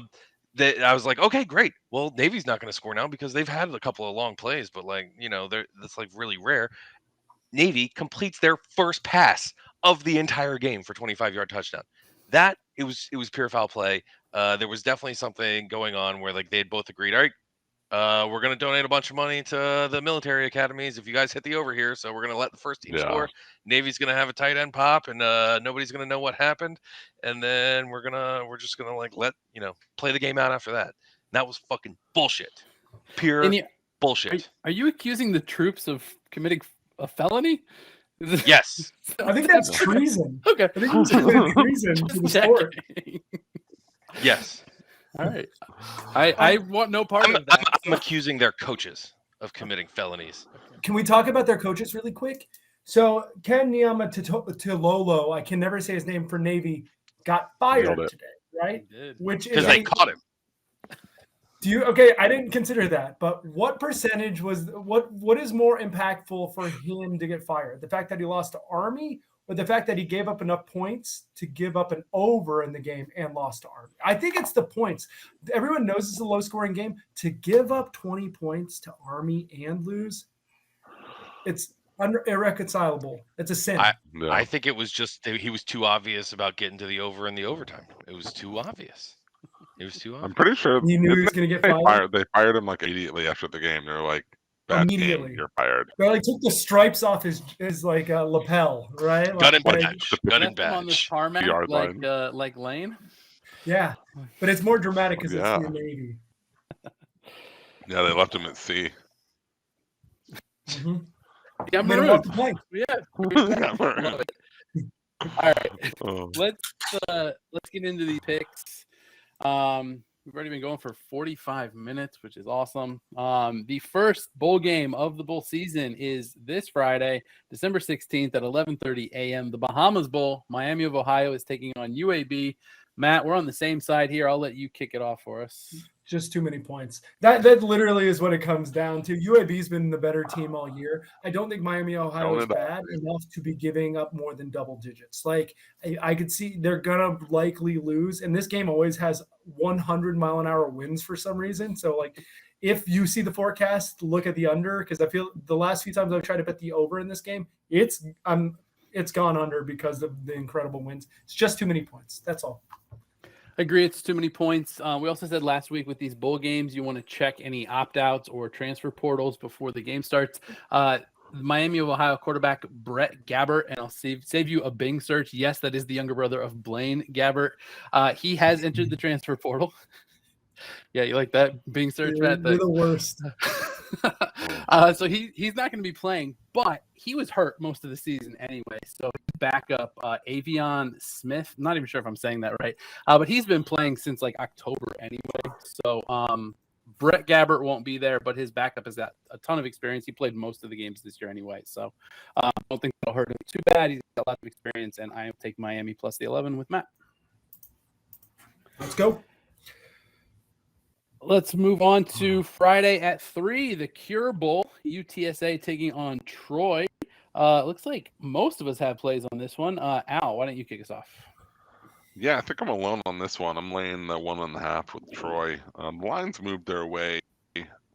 was like, okay, great. Well, Navy's not going to score now because they've had a couple of long plays, but like, you know, that's like really rare. Navy completes their first pass of the entire game for 25-yard touchdown. That it was pure foul play. There was definitely something going on where like they had both agreed, all right, we're going to donate a bunch of money to the military academies if you guys hit the over here. So we're going to let the first team score. Navy's going to have a tight end pop, and nobody's going to know what happened. And then we're just going to like play the game out after that. And that was fucking bullshit. Pure bullshit. Are you accusing the troops of committing a felony? Yes. I think that's treason. Okay. I think it's treason to the sport. Yes. All right. I want no part of that. I'm accusing their coaches of committing felonies. Can we talk about their coaches really quick? So Ken Niumatalolo, I can never say his name for Navy, got fired today, right? Which is because they caught him. I didn't consider that, but what percentage was what is more impactful for him to get fired? The fact that he lost to Army or the fact that he gave up enough points to give up an over in the game and lost to Army? I think it's the points. Everyone knows it's a low scoring game. To give up 20 points to Army and lose, it's irreconcilable. It's a sin. I think it was just he was too obvious about getting to the over in the overtime. It was too obvious. It was too obvious. I'm pretty sure he knew he was going to get fired. They fired him like immediately after the game. They're like, immediately, you're fired. They like took the stripes off his like lapel, right? Gun and badge. Gun and badge. On this tarmac, like Lane. Yeah, but it's more dramatic because it's the Navy. Yeah, they left him at sea. Mm-hmm. Yeah, Made him walk the plank. Yeah. Yeah, Love it. All right. oh. Let's get into the picks. We've already been going for 45 minutes, which is awesome. The first bowl game of the bowl season is this Friday, December 16th at 11:30 a.m. The Bahamas Bowl. Miami of Ohio is taking on UAB. Matt, we're on the same side here. I'll let you kick it off for us. Just too many points. That literally is what it comes down to. UAB's been the better team all year. I don't think Miami, Ohio is bad enough to be giving up more than double digits. Like I could see they're gonna likely lose, and this game always has 100-mile-an-hour winds for some reason. So like, if you see the forecast, look at the under, because I feel the last few times I've tried to bet the over in this game, it's gone under because of the incredible winds. It's just too many points. That's all. I agree. It's too many points. We also said last week with these bowl games, you want to check any opt-outs or transfer portals before the game starts. Miami of Ohio quarterback Brett Gabbert, and I'll save you a Bing search. Yes, that is the younger brother of Blaine Gabbert. He has entered the transfer portal. Yeah, you like that Bing search, Matt? You're the worst. So he's not going to be playing, but he was hurt most of the season anyway. So backup Avion Smith. I'm not even sure if I'm saying that right, but he's been playing since like October anyway. So Brett Gabbert won't be there, but his backup has got a ton of experience. He played most of the games this year anyway, so I don't think that'll hurt him too bad. He's got a lot of experience, and I will take Miami plus the 11 with Matt. Let's go. Let's move on to Friday at 3, the Cure Bowl. UTSA taking on Troy. Looks like most of us have plays on this one. Al, why don't you kick us off? Yeah, I think I'm alone on this one. I'm laying the 1.5 with Troy. The lines moved their way.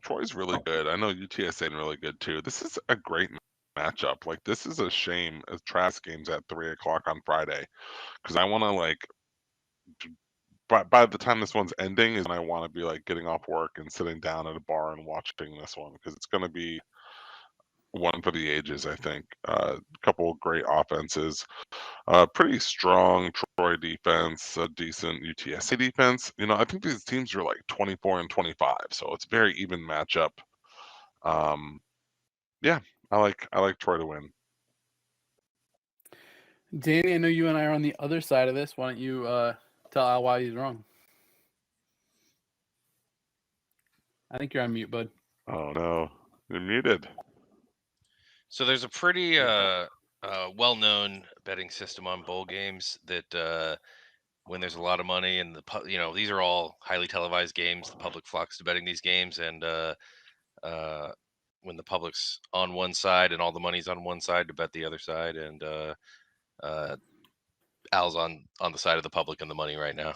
Troy's really good. I know UTSA is really good too. This is a great matchup. Like, this is a shame as Trask game's at 3 o'clock on Friday, because I want to like. By the time this one's ending is when I want to be like getting off work and sitting down at a bar and watching this one, because it's going to be one for the ages, I think. A couple of great offenses, pretty strong Troy defense, a decent UTSA defense. You know, I think these teams are like 24 and 25, so it's a very even matchup. Yeah, I like Troy to win. Danny, I know you and I are on the other side of this. Why don't you tell Al why he's wrong? I think you're on mute, bud. Oh no, you're muted. So there's a pretty well-known betting system on bowl games that when there's a lot of money and these are all highly televised games, the public flocks to betting these games, and when the public's on one side and all the money's on one side to bet the other side, and Al's on the side of the public and the money right now,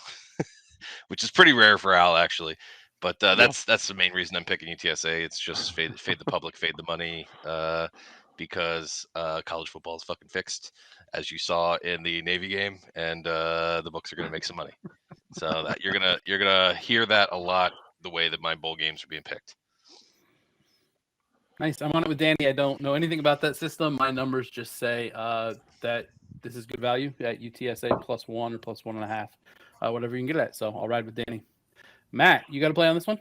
which is pretty rare for Al actually. But that's the main reason I'm picking UTSA. It's just fade the public, fade the money, because college football is fucking fixed, as you saw in the Navy game, and the books are going to make some money. So that you're gonna hear that a lot, the way that my bowl games are being picked. Nice. I'm on it with Danny. I don't know anything about that system. My numbers just say that this is good value at UTSA +1 or +1.5, whatever you can get at. So I'll ride with Danny. Matt, you got to play on this one?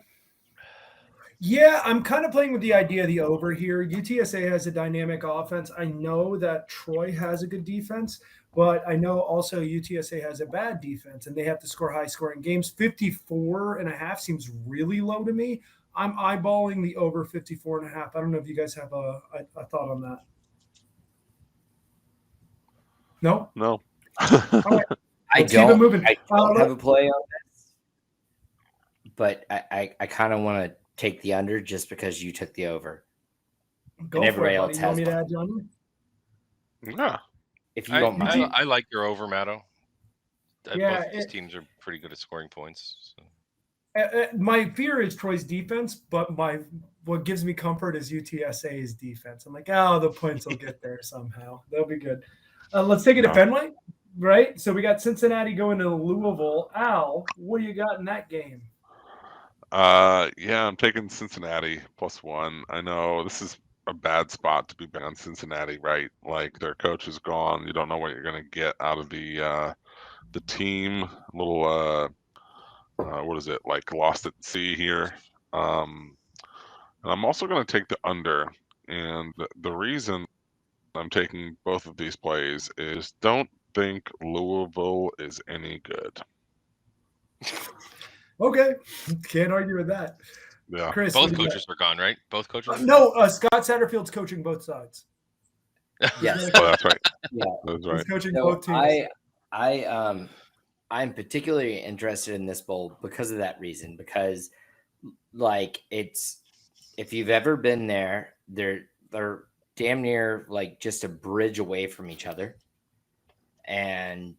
Yeah, I'm kind of playing with the idea of the over here. UTSA has a dynamic offense. I know that Troy has a good defense, but I know also UTSA has a bad defense, and they have to score high-scoring games. 54.5 seems really low to me. I'm eyeballing the over 54.5. I don't know if you guys have a thought on that. No? No. Right. I don't have a play on this, but I kind of want to take the under just because you took the over. Go and everybody else has me to add on? Yeah. If you don't mind. I like your over, Matto. Yeah, both these teams are pretty good at scoring points. So. My fear is Troy's defense, but what gives me comfort is UTSA's defense. I'm like, the points will get there somehow. They'll be good. Let's take it to Fenway, right? So we got Cincinnati going to Louisville. Al, what do you got in that game? Yeah, I'm taking Cincinnati +1. I know this is a bad spot to be betting on Cincinnati, right? Like, their coach is gone. You don't know what you're going to get out of the team. A little what is it, like lost at sea here. And I'm also going to take the under. And the reason I'm taking both of these plays is don't think Louisville is any good. Okay, can't argue with that. Yeah. Chris, Both coaches are gone, right? Both coaches. no, Scott Satterfield's coaching both sides. Yes. Oh, that's right. Yeah. That's He's right. coaching So both teams. I'm particularly interested in this bowl because of that reason. Because, like, it's if you've ever been there, they're damn near like just a bridge away from each other, and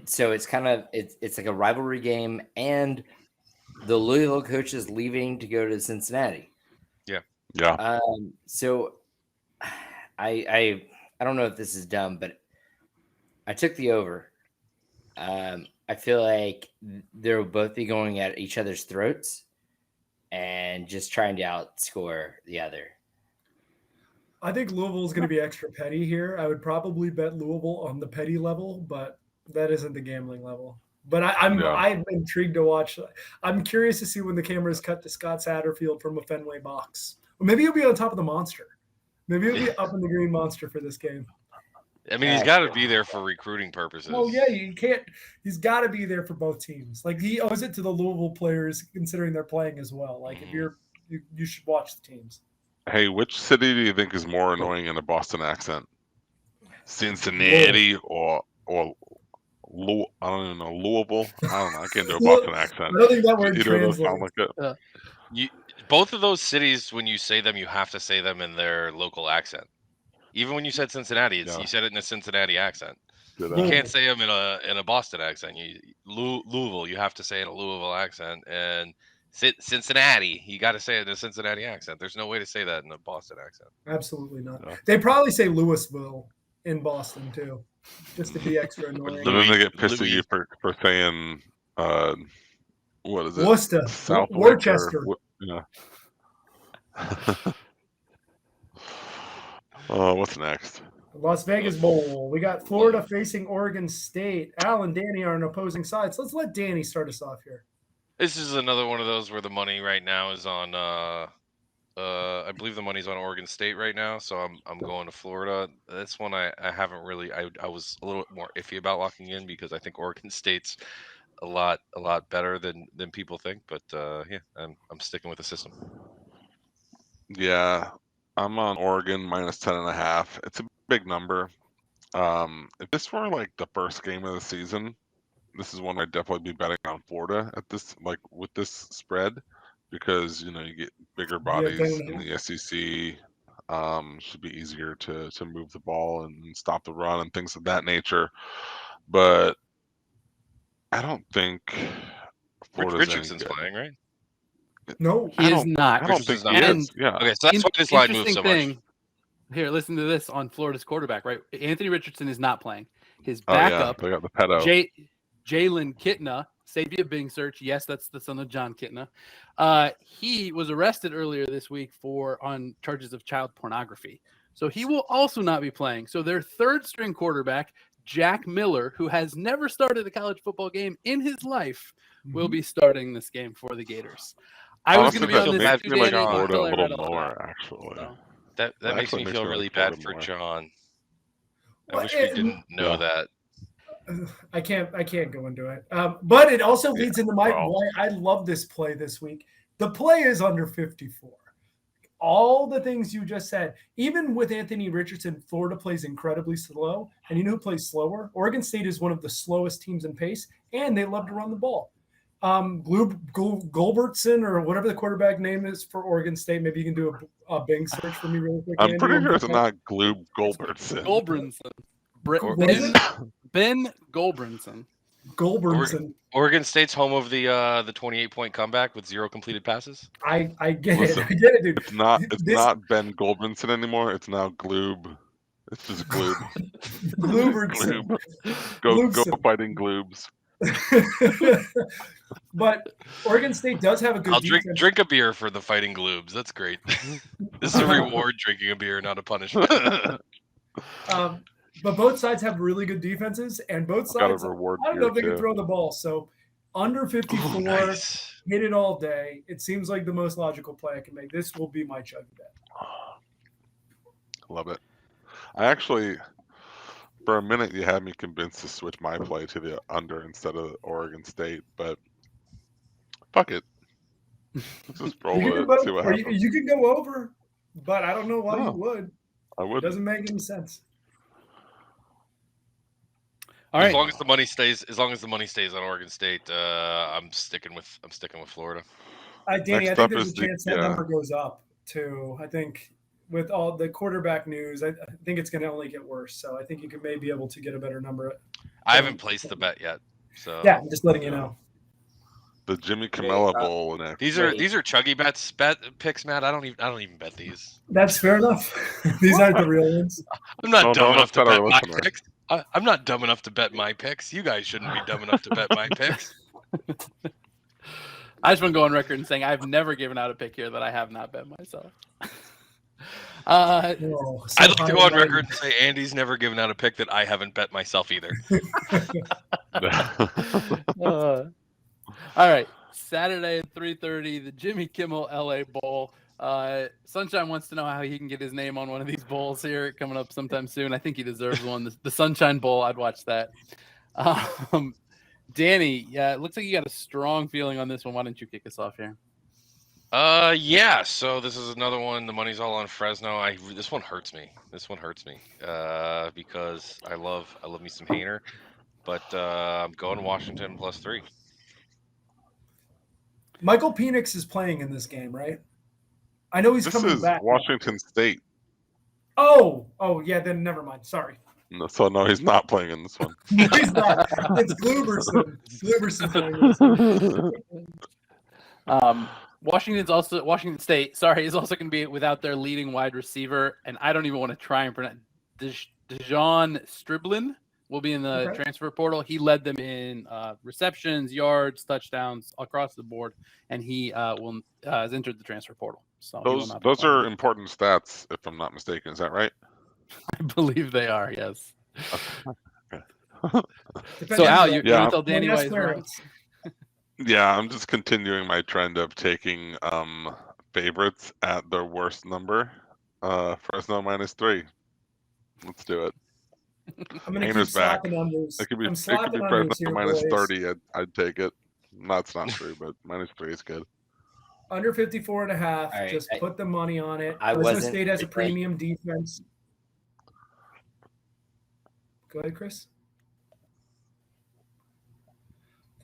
so it's kind of it's like a rivalry game, and the Louisville coach is leaving to go to Cincinnati. Yeah. So I don't know if this is dumb, but I took the over. I feel like they'll both be going at each other's throats and just trying to outscore the other. I think Louisville is going to be extra petty here. I would probably bet Louisville on the petty level, but that isn't the gambling level. But I'm intrigued to watch. I'm curious to see when the cameras cut to Scott Satterfield from a Fenway box. Or maybe he'll be on top of the monster. Maybe he'll be up in the green monster for this game. I mean, he's got to be there for recruiting purposes. Well, yeah, you can't. He's got to be there for both teams. Like he owes it to the Louisville players, considering they're playing as well. Like if you should watch the teams. Hey, which city do you think is more annoying in a Boston accent? Cincinnati or I don't even know, Louisville? I don't know. I can't do a Boston accent. I don't think that word Either of those translates. sound like it. Both of those cities, when you say them, you have to say them in their local accent. Even when you said Cincinnati, you said it in a Cincinnati accent. You can't say them in a Boston accent. Louisville, you have to say it in a Louisville accent, and Cincinnati, you got to say it in a Cincinnati accent. There's no way to say that in a Boston accent. Absolutely not. No. They probably say Louisville in Boston too, just to be extra annoying. And then they get pissed at you for saying, what is it? Worcester, Southwick Worcester. What's next? Las Vegas Bowl. We got Florida facing Oregon State. Al and Danny are on opposing sides. Let's let Danny start us off here. This is another one of those where the money right now is on. I believe the money's on Oregon State right now, so I'm going to Florida. This one I haven't really. I was a little bit more iffy about locking in because I think Oregon State's a lot better than people think. But yeah, I'm sticking with the system. Yeah, I'm on Oregon minus 10.5. It's a big number. If this were like the first game of the season, this is one I'd definitely be betting on Florida at this, like with this spread, because you get bigger bodies in the SEC. Should be easier to move the ball and stop the run and things of that nature. But I don't think Florida's Richardson's playing, right? No, he is not. I don't think he is. Yeah. Okay, so that's why this line moves so much. Here, listen to this on Florida's quarterback, right? Anthony Richardson is not playing. His backup, they got the pedo. Jalen Kitna, save you a Bing search. Yes, that's the son of John Kitna. He was arrested earlier this week on charges of child pornography. So he will also not be playing. So their third string quarterback, Jack Miller, who has never started a college football game in his life, will be starting this game for the Gators. I was going to be on this makes me like Florida a little little more, actually. So. That makes me feel really bad for John. I wish we didn't know that. I can't go into it. But it also leads into why I love this play this week. The play is under 54. All the things you just said, even with Anthony Richardson, Florida plays incredibly slow. And you know who plays slower? Oregon State is one of the slowest teams in pace, and they love to run the ball. Gulbertson, or whatever the quarterback name is for Oregon State. Maybe you can do a Bing search for me really quick. I'm pretty sure it's not Gulbertson. Ben Gulbranson. Oregon State's home of the 28-point comeback with 0 completed passes. I get it. I get it, dude. It's not Ben Gulbranson anymore. It's now Gloob. It's just Gloob. Gloobertson. Go fighting Gloobs. But Oregon State does have a good defense. I'll drink a beer for the fighting Gloobs. That's great. This is a reward, drinking a beer, not a punishment. But both sides have really good defenses, and both sides, I don't know if they can throw the ball. So Under 54, nice. hit it all day. It seems like the most logical play I can make. This will be my chuggy bet. Love it. I actually, for a minute, you had me convinced to switch my play to the under instead of Oregon State, but fuck it. Let's just roll with it, see what happens. You can go over, but I don't know why you would. I would. It doesn't make any sense. All right. As long as the money stays on Oregon State, I'm sticking with Florida. Danny, Next I think up there's is a chance that number goes up too. I think with all the quarterback news, I think it's going to only get worse. So I think you could maybe be able to get a better number. I haven't placed the bet yet, so yeah, I'm just letting you know. The Jimmy Kimmel Bowl next. These are ChuggieBets bet picks, Matt. I don't even bet these. That's fair enough. These aren't the real ones. I'm not dumb enough to bet my picks. I'm not dumb enough to bet my picks. You guys shouldn't be dumb enough to bet my picks. I just want to go on record and saying I've never given out a pick here that I have not bet myself. I'd like to go on record and say Andy's never given out a pick that I haven't bet myself either. All right, Saturday at 3:30, the Jimmy Kimmel LA Bowl. Sunshine wants to know how he can get his name on one of these bowls here coming up sometime soon. I think he deserves one. The Sunshine Bowl, I'd watch that. Danny, it looks like you got a strong feeling on this one. Why don't you kick us off here? Yeah. So this is another one. The money's all on Fresno. This one hurts me. Because I love me some Hainer, but I'm going Washington +3. Michael Penix is playing in this game, right? I know he's coming back. Washington State. Oh, yeah. Then never mind. Sorry. No, he's not playing in this one. No, he's not. It's Gluberson. Washington State. Sorry, is also going to be without their leading wide receiver, and I don't even want to try and pronounce. Dejon Striblin will be in the transfer portal. He led them in receptions, yards, touchdowns across the board, and he has entered the transfer portal. So those are important stats, if I'm not mistaken. Is that right? I believe they are. Yes. Okay. So Al, you're going to tell Danny why he's wrong. Yeah, I'm just continuing my trend of taking favorites at their worst number. Fresno -3. Let's do it. I'm going to keep slapping unders. It could be Fresno -30. I'd take it. That's not true, but -3 is good. Under 54.5. Right, just put the money on it. Fresno Fresno State has a premium defense. Go ahead, Chris.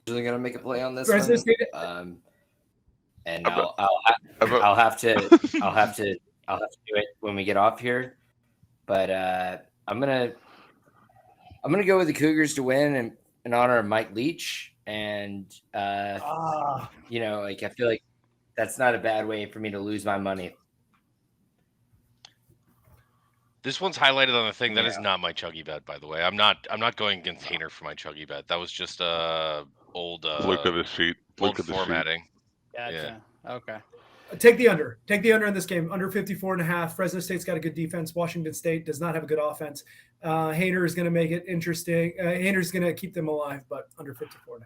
Really gonna make a play on this Fresno one. State. And I'll have to do it when we get off here. But I'm gonna go with the Cougars to win in honor of Mike Leach, and I feel like that's not a bad way for me to lose my money. This one's highlighted on the thing. That is not my chuggy bet, by the way. I'm not going against Hainer for my chuggy bet. That was just old look at the sheet. Old formatting. Gotcha. Yeah. Okay. Take the under. Take the under in this game. Under 54.5. Fresno State's got a good defense. Washington State does not have a good offense. Hainer is going to make it interesting. Hainer's going to keep them alive, but under 54.5.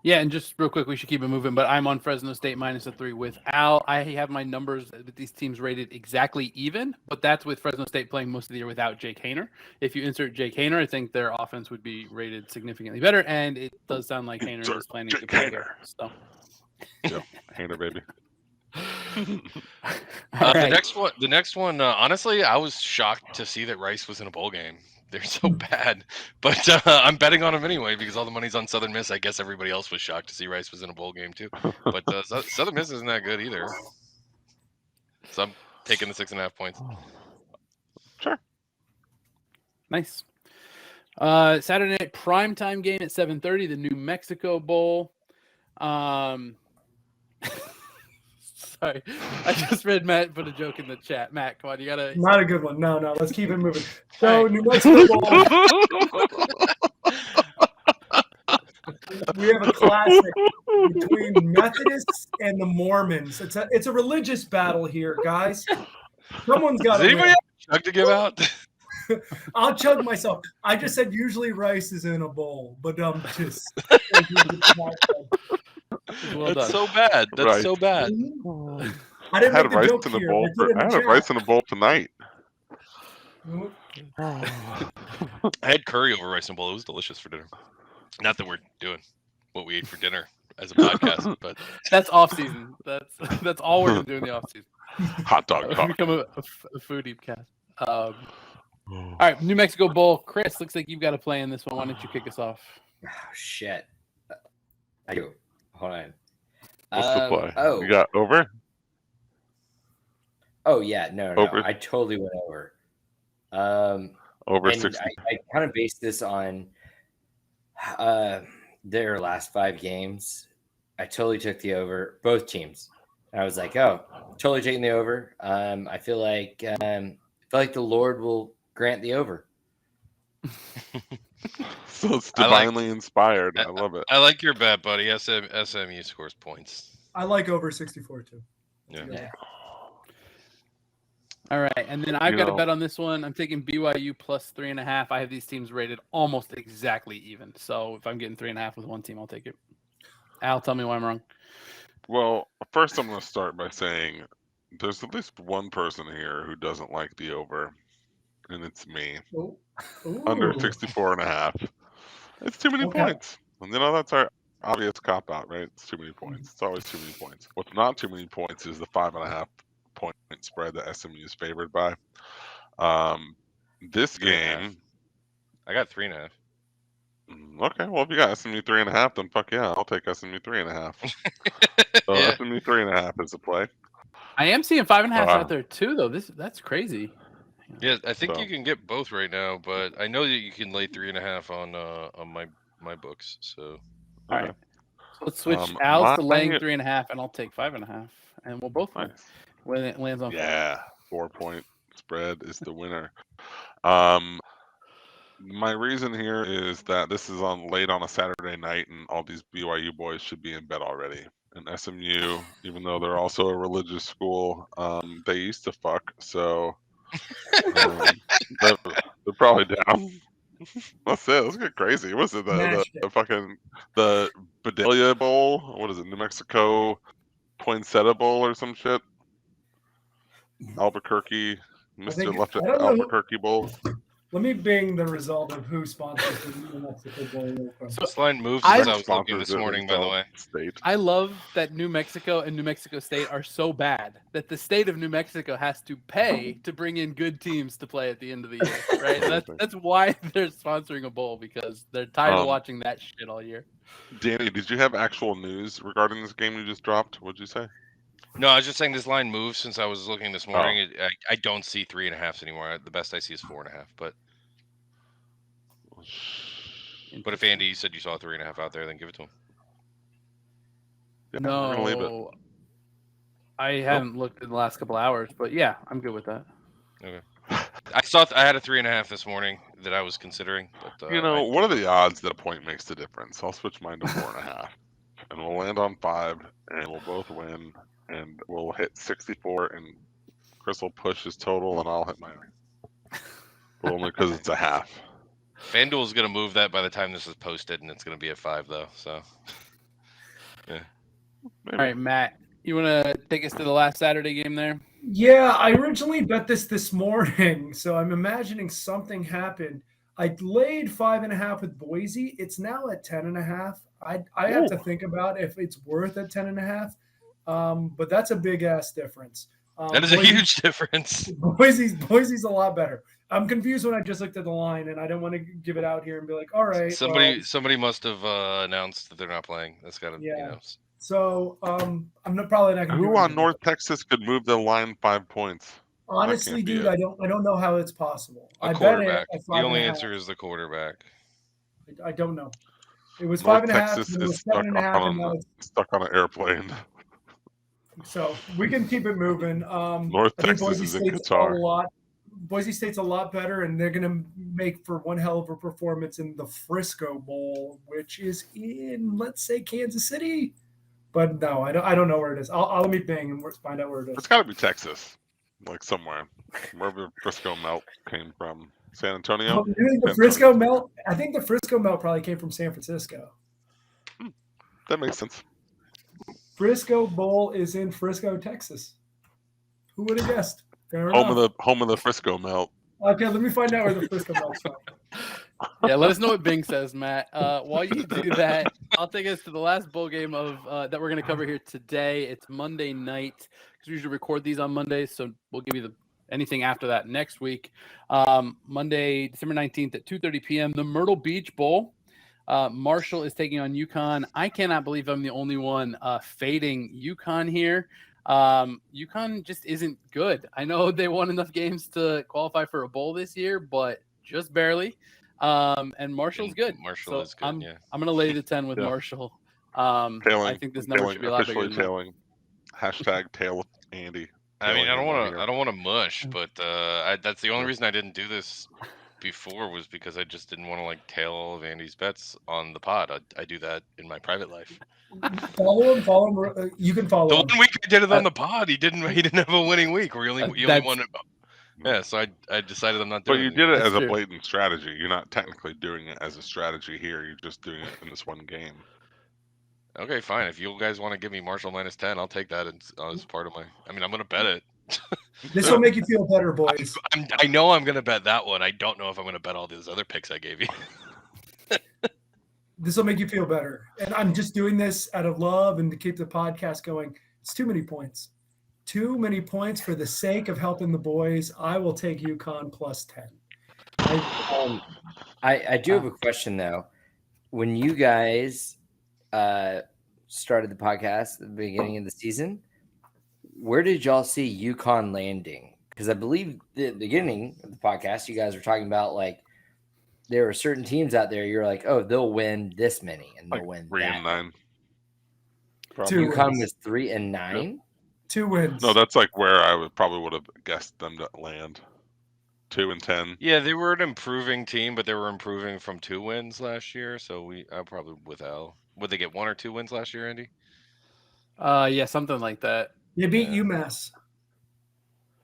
Yeah, and just real quick, we should keep it moving, but I'm on Fresno State -3 with Al. I have my numbers with these teams rated exactly even, but that's with Fresno State playing most of the year without Jake Hainer. If you insert Jake Hainer, I think their offense would be rated significantly better, and it does sound like Hainer is planning to play there. So. Yep, Hainer, baby. The next one. Honestly, I was shocked to see that Rice was in a bowl game. They're so bad, but I'm betting on them anyway because all the money's on Southern Miss. I guess everybody else was shocked to see Rice was in a bowl game too, but Southern Miss isn't that good either. So I'm taking the 6.5 points. Sure. Nice. Saturday night primetime game at 7:30, the New Mexico Bowl. Sorry, I just read Matt put a joke in the chat. Matt, come on, you gotta. Not a good one. No. Let's keep it moving. So New Mexico Bowl. We have a classic between Methodists and the Mormons. It's a religious battle here, guys. Someone's got to. Does anybody have a chug to give out? I'll chug myself. I just said usually rice is in a bowl, but just. Well That's done. so bad. That's Right. so bad. I didn't I make had the rice joke in a here. bowl. But did in I the had chat. rice in a bowl tonight. I had curry over rice and bowl. It was delicious for dinner. Not that we're doing what we ate for dinner as a podcast, but That's off season. That's all we're gonna do in the off season. Hot dog talk. Become a foodie cast. All right, New Mexico Bowl. Chris, looks like you've got a play in this one. Why don't you kick us off? Oh, shit. I do. Hold on. What's the play? You got over? Oh yeah, no, Over. I totally went over. Over and 60. I kind of based this on their last 5 games. I totally took the over, both teams. I was like, oh, totally taking the over. I feel like the Lord will grant the over. So it's divinely inspired. I love it. I like your bet, buddy. SMU scores points. I like over 64 too. Yeah. All right, and then I've got a bet on this one. I'm taking BYU plus 3.5. I have these teams rated almost exactly even. So if I'm getting 3.5 with one team, I'll take it. Al, tell me why I'm wrong. Well, first I'm going to start by saying there's at least one person here who doesn't like the over, and it's me. Ooh. Under 64.5. It's too many points. And that's our obvious cop-out, right? It's too many points. It's always too many points. What's not too many points is the 5.5 point spread that SMU is favored by. This game, I got 3.5. Okay, well, if you got SMU 3.5, then fuck yeah, I'll take SMU 3.5. So Yeah. SMU 3.5 is the play. I am seeing 5.5 out there too, though. That's crazy. Yeah, I think you can get both right now, but I know that you can lay 3.5 on my books. So all right, so let's switch Al's to laying 3.5, and I'll take 5.5, and we'll both win when it lands on. 4-point spread is the winner. My reason here is that this is late on a Saturday night, and all these BYU boys should be in bed already. And SMU, even though they're also a religious school, they used to fuck, so they're probably down. That's it. Let's get crazy. What's it? The Bedelia Bowl? What is it? New Mexico Poinsettia Bowl or some shit? Albuquerque, Mr. Left Albuquerque Bowl. Let me bing the result of who sponsors the New Mexico Bowl. This line moved since I was looking this morning, by the way. I love that New Mexico and New Mexico State are so bad that the state of New Mexico has to pay to bring in good teams to play at the end of the year, right? That's why they're sponsoring a bowl, because they're tired of watching that shit all year. Danny, did you have actual news regarding this game you just dropped? What'd you say? No, I was just saying this line moved since I was looking this morning. I don't see 3.5s anymore. The best I see is 4.5. But if Andy, you said you saw 3.5 out there, then give it to him. Yeah, no, I haven't looked in the last couple hours, but yeah, I'm good with that. Okay. I had a 3.5 this morning that I was considering. But what are the odds that a point makes the difference? I'll switch mine to 4.5, and we'll land on 5, and we'll both win. And we'll hit 64, and Chris will push his total, and I'll hit mine. But only because it's a half. FanDuel's going to move that by the time this is posted, and it's going to be at 5, though. So, yeah. All right, Matt, you want to take us to the last Saturday game there? Yeah, I originally bet this morning, so I'm imagining something happened. I laid 5.5 with Boise. It's now at 10.5. I have to think about if it's worth at 10.5. But that's a big ass difference. That is a huge difference. Boise's a lot better. I'm confused when I just looked at the line, and I don't want to give it out here and be like, all right. Somebody must have announced that they're not playing. That's got to, So I'm probably not going to. Who on North Texas could move the line 5 points? Honestly, dude, I don't know how it's possible. I bet it. The only answer is the quarterback. I don't know. It was North 5.5. Texas It was is stuck 7.5. Stuck on an airplane. So we can keep it moving. North Texas is in Qatar. Boise State's a lot better, and they're going to make for one hell of a performance in the Frisco Bowl, which is in, let's say, Kansas City. But no, I don't know where it is. I'll let me bing and find out where it is. It's got to be Texas, like somewhere, wherever Frisco Melt came from. San Antonio. You think the Frisco melt? I think the Frisco melt probably came from San Francisco. That makes sense. Frisco Bowl is in Frisco, Texas. Who would have guessed? Home of the Frisco melt. Okay, let me find out where the Frisco melt's from. Yeah, let us know what Bing says, Matt. While you do that, I'll take us to the last bowl game of that we're going to cover here today. It's Monday night because we usually record these on Mondays, so we'll give you anything after that next week. Monday, December 19th at 2:30 p.m. The Myrtle Beach Bowl. Marshall is taking on UConn. I cannot believe I'm the only one fading UConn here. UConn just isn't good. I know they won enough games to qualify for a bowl this year, but just barely. And Marshall's good. Marshall is good. I'm going to lay the 10 with Marshall. Tailing, I think this number should be a lot bigger. Tailing. Hashtag tail Andy. I mean, I don't want to mush, but that's the only reason I didn't do this before was because I just didn't want to like tail all of Andy's bets on the pod. I do that in my private life. Follow him. You can follow him. The 1 week I did it on the pod, he didn't have a winning week. He only won it. Yeah, so I decided I'm not doing it. But you did it as a blatant strategy. You're not technically doing it as a strategy here. You're just doing it in this one game. Okay, fine. If you guys want to give me Marshall -10, I'll take that as part of my. I mean, I'm going to bet it. This will make you feel better, boys. I know I'm going to bet that one. I don't know if I'm going to bet all these other picks I gave you. This will make you feel better. And I'm just doing this out of love and to keep the podcast going. It's too many points. Too many points for the sake of helping the boys. I will take UConn +10. I do have a question, though. When you guys started the podcast at the beginning of the season, where did y'all see UConn landing? Because I believe the beginning of the podcast, you guys were talking about like there are certain teams out there. You're like, oh, they'll win this many, and they'll win 3 and 9. UConn was 3 and 9. Yep. 2 wins. No, that's like where I would have guessed them to land. 2 and 10. Yeah, they were an improving team, but they were improving from 2 wins last year. So I probably with Al. Would they get 1 or 2 wins last year, Andy? Yeah, something like that. They beat UMass.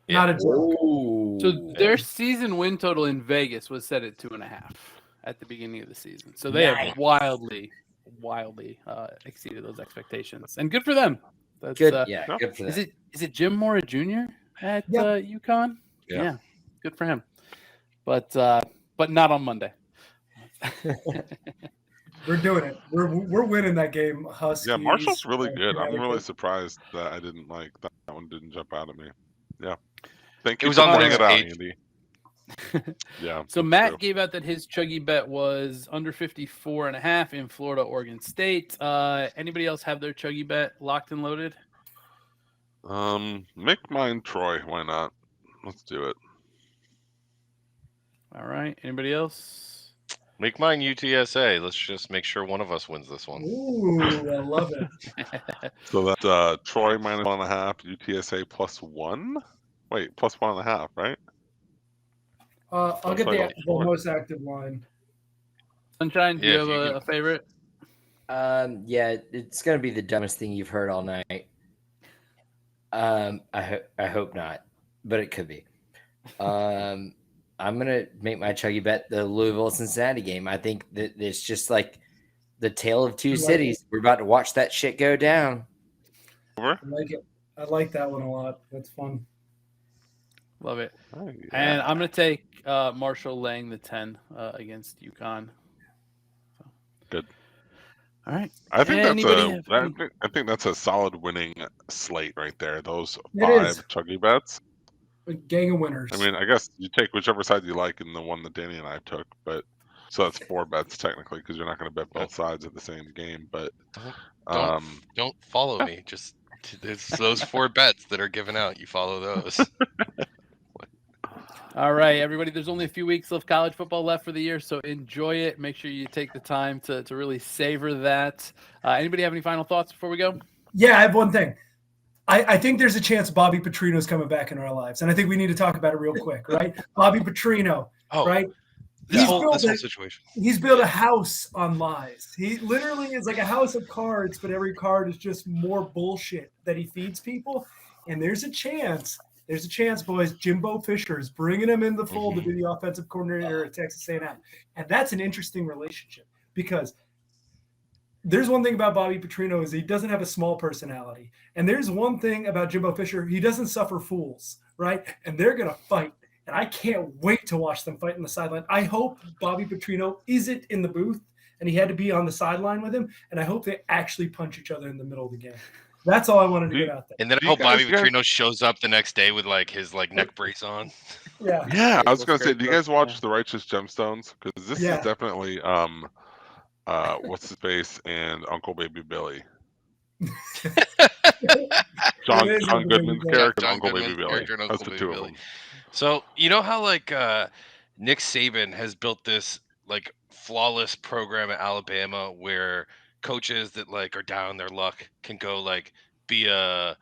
Yeah. Not a joke. So their season win total in Vegas was set at 2.5 at the beginning of the season. So they have wildly exceeded those expectations, and good for them. That's good. Good for them. Is it Jim Mora Jr. at UConn? Yeah, good for him. But not on Monday. We're doing it. We're winning that game, Huskies. Yeah, Marshall's really good. I'm really surprised that I didn't like that one didn't jump out at me. Yeah. Thank you for pointing it out, Andy. Yeah. So Matt gave out that his Chuggy bet was under 54.5 in Florida, Oregon State. Anybody else have their Chuggy bet locked and loaded? Make mine Troy. Why not? Let's do it. All right. Anybody else? Make mine UTSA. Let's just make sure one of us wins this one. Ooh, I love it. So that's Troy -1.5, UTSA +1. Wait, +1.5, right? I'll get the most active line. Sunshine, do you have a favorite? Yeah, it's gonna be the dumbest thing you've heard all night. I hope not, but it could be. I'm going to make my Chuggy bet the Louisville-Cincinnati game. I think that it's just like the tale of two cities. We're about to watch that shit go down. I like it. I like that one a lot. That's fun. Love it. Oh, yeah. And I'm going to take Marshall laying the 10 against UConn. So. Good. All right. I think that's a solid winning slate right there. Those 5 Chuggy bets. A gang of winners. I mean, I guess you take whichever side you like in the one that Danny and I took, but so that's 4 bets technically because you're not going to bet both sides of the same game. But don't follow me. Just it's those 4 bets that are given out. You follow those. All right, everybody. There's only a few weeks of college football left for the year, so enjoy it. Make sure you take the time to really savor that. Anybody have any final thoughts before we go? Yeah, I have one thing. I think there's a chance Bobby Petrino is coming back in our lives, and I think we need to talk about it real quick, right? Bobby Petrino, right? This whole situation. He's built a house on lies. He literally is like a house of cards, but every card is just more bullshit that he feeds people. And there's a chance There's a chance, boys. Jimbo Fisher is bringing him in the fold to be the offensive coordinator at Texas A&M. And that's an interesting relationship because there's one thing about Bobby Petrino is he doesn't have a small personality. And there's one thing about Jimbo Fisher. He doesn't suffer fools, right? And they're going to fight. And I can't wait to watch them fight on the sideline. I hope Bobby Petrino isn't in the booth and he had to be on the sideline with him. And I hope they actually punch each other in the middle of the game. That's all I wanted to get out there. And then I hope Bobby Petrino shows up the next day with like his like neck brace on. Yeah. I was gonna say, do you guys watch The Righteous Gemstones? Because this is definitely what's his face and Uncle Baby Billy. John Goodman's character, Uncle Baby Billy. That's the two of them. So you know how like Nick Saban has built this like flawless program at Alabama where coaches that like are down on their luck can go like be a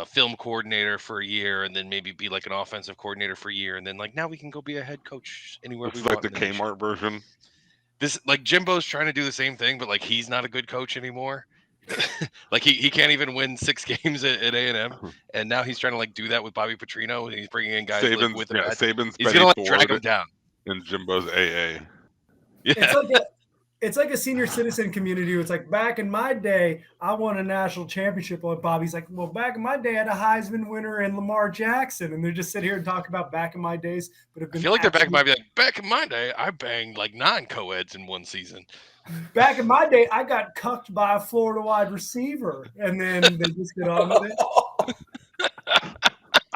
film coordinator for a year and then maybe be like an offensive coordinator for a year and then like now we can go be a head coach anywhere we want. It's like the Kmart version. This like Jimbo's trying to do the same thing, but like he's not a good coach anymore. Like he can't even win 6 games at A&M, and now he's trying to like do that with Bobby Petrino, and he's bringing in guys like, with him. Saban's he's gonna like drag him down. And Jimbo's AA. Yeah. It's like a senior citizen community. It's like back in my day, I won a national championship. And Bobby's like, well, back in my day, I had a Heisman winner and Lamar Jackson, and they're just sit here and talk about back in my days. But have been I feel like they're back in my day, I banged like 9 co-eds in one season. Back in my day, I got cucked by a Florida wide receiver, and then they just get on with it.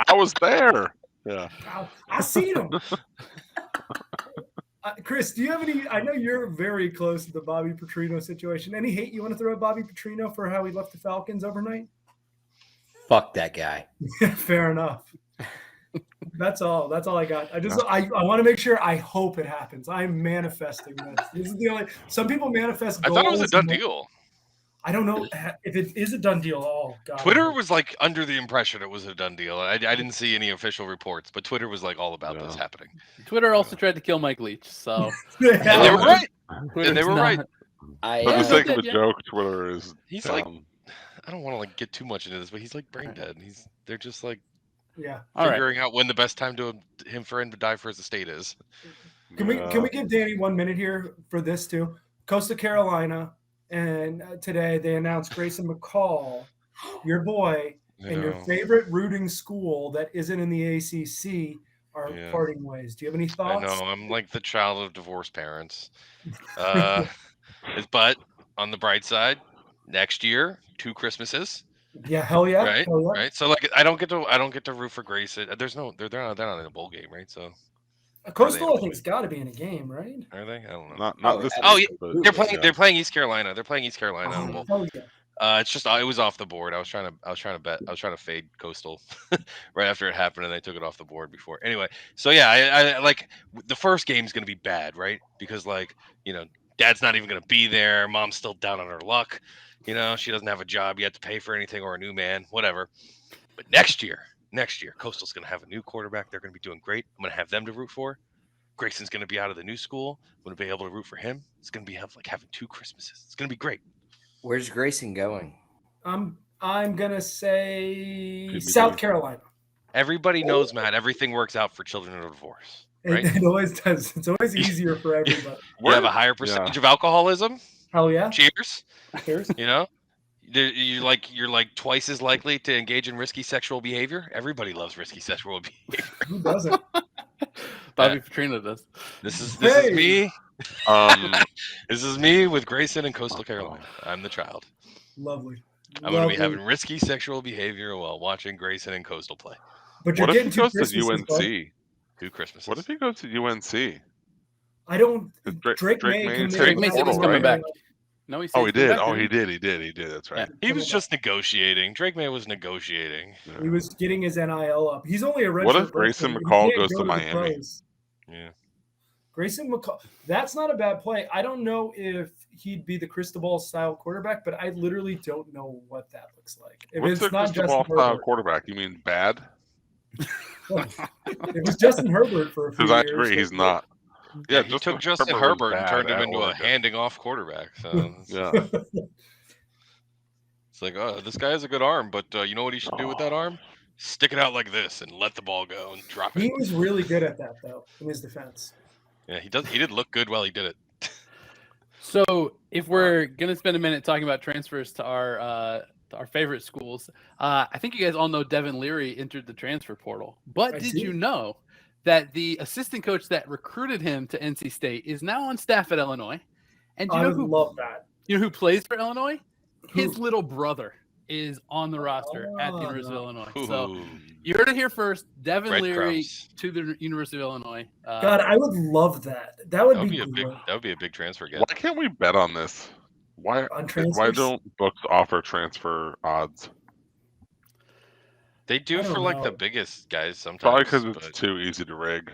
I was there. Yeah, I seen him. Chris, do you have any? I know you're very close to the Bobby Petrino situation. Any hate you want to throw at Bobby Petrino for how he left the Falcons overnight? Fuck that guy. Fair enough. That's all I got. I want to make sure. I hope it happens. I'm manifesting this. This is the only. Some people manifest goals. I thought it was a done deal. I don't know if it is a done deal. Oh God. Twitter was like under the impression it was a done deal. I didn't see any official reports, but Twitter was like all about this happening. Twitter also tried to kill Mike Leach, so and they were right. And they were right. For the sake of the joke, Twitter is. He's like, I don't want to like get too much into this, but he's like brain dead. They're just like, figuring out when the best time for him to die for his estate is. Can we give Danny 1 minute here for this too? Coastal Carolina. And today they announced Greyson McCall, your boy, and your favorite rooting school that isn't in the ACC are parting ways. Do you have any thoughts? I know. I'm like the child of divorced parents. But on the bright side, next year, 2 Christmases. Yeah, hell yeah. Right, hell yeah. right. So like, I don't get to root for Greyson. They're not in a bowl game, right? So. Coastal, I think, has got to be in a game, right? Are they? I don't know. Not this. Oh, yeah. They're playing East Carolina. They're playing East Carolina. Oh, yeah. It's just it was off the board. I was trying to fade Coastal right after it happened, and they took it off the board before. Anyway, so yeah, I like the first game's gonna be bad, right? Because like Dad's not even gonna be there. Mom's still down on her luck. She doesn't have a job yet to pay for anything or a new man, whatever. But next year, Coastal's going to have a new quarterback. They're going to be doing great. I'm going to have them to root for. Greyson's going to be out of the new school. I'm going to be able to root for him. It's going to be like having 2 Christmases. It's going to be great. Where's Greyson going? I'm going to say South Carolina. Everybody knows, Matt, everything works out for children of divorce. Right? It always does. It's always easier for everybody. You have a higher percentage of alcoholism. Hell yeah. Cheers. You're like twice as likely to engage in risky sexual behavior. Everybody loves risky sexual behavior. Who doesn't? Bobby Petrino does. This is me. This is me with Greyson and Coastal Carolina. I'm the child. Lovely. I'm going to be having risky sexual behavior while watching Greyson and Coastal play. But you're what getting if he goes to UNC? 2 Christmases. What if he goes to UNC? I don't. Drake May said he's coming back. No, he said he did. He did. That's right. Yeah. He was just negotiating. Drake May was negotiating. He was getting his NIL up. He's only a redshirt. What if Greyson McCall goes to Miami? Yeah. Greyson McCall. That's not a bad play. I don't know if he'd be the Cristobal style quarterback, but I literally don't know what that looks like. If What's it's the Cristobal style quarterback? You mean bad? It was Justin Herbert for a few years. Because I agree, he's not. Yeah, he took Justin Herbert and turned him into a handing off quarterback. So yeah. It's like, this guy has a good arm, but you know what he should do with that arm? stick it out like this and let the ball go and drop it. He was really good at that, though, in his defense. Yeah, he did look good while he did it. So if we're gonna spend a minute talking about transfers to our favorite schools, I think you guys all know Devin Leary entered the transfer portal. But did you know that the assistant coach that recruited him to NC State is now on staff at Illinois? And do you know love that. You know who plays for Illinois? His little brother is on the roster at the University of Illinois. Ooh. So you heard it here first. Devin Red Leary crumbs. to the University of Illinois. God, I would love that. That would be That would be a big transfer again. Why can't we bet on this? Why don't books offer transfer odds? They do for like the biggest guys sometimes. Probably because it's too easy to rig.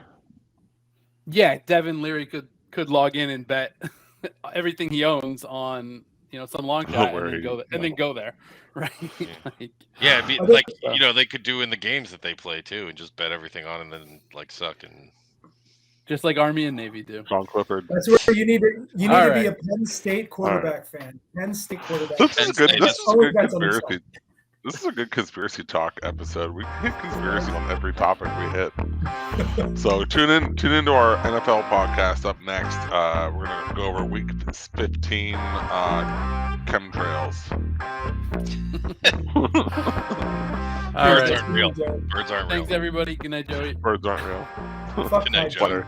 Yeah, Devin Leary could log in and bet everything he owns on some long shot and then go there, right? Yeah, it'd be like they could do in the games that they play too, and just bet everything on and then like suck and just like Army and Navy do. Sean Clifford. That's where you need to be a Penn State quarterback fan. Penn State quarterback. This is good. This is a good conspiracy. This is a good conspiracy talk episode. We hit conspiracy on every topic we hit. So tune into our NFL podcast up next. We're gonna go over week 15 chemtrails. Birds aren't real. Birds aren't real. Thanks everybody. Good night, Joey. Birds aren't real. Fuck Good night, Joey.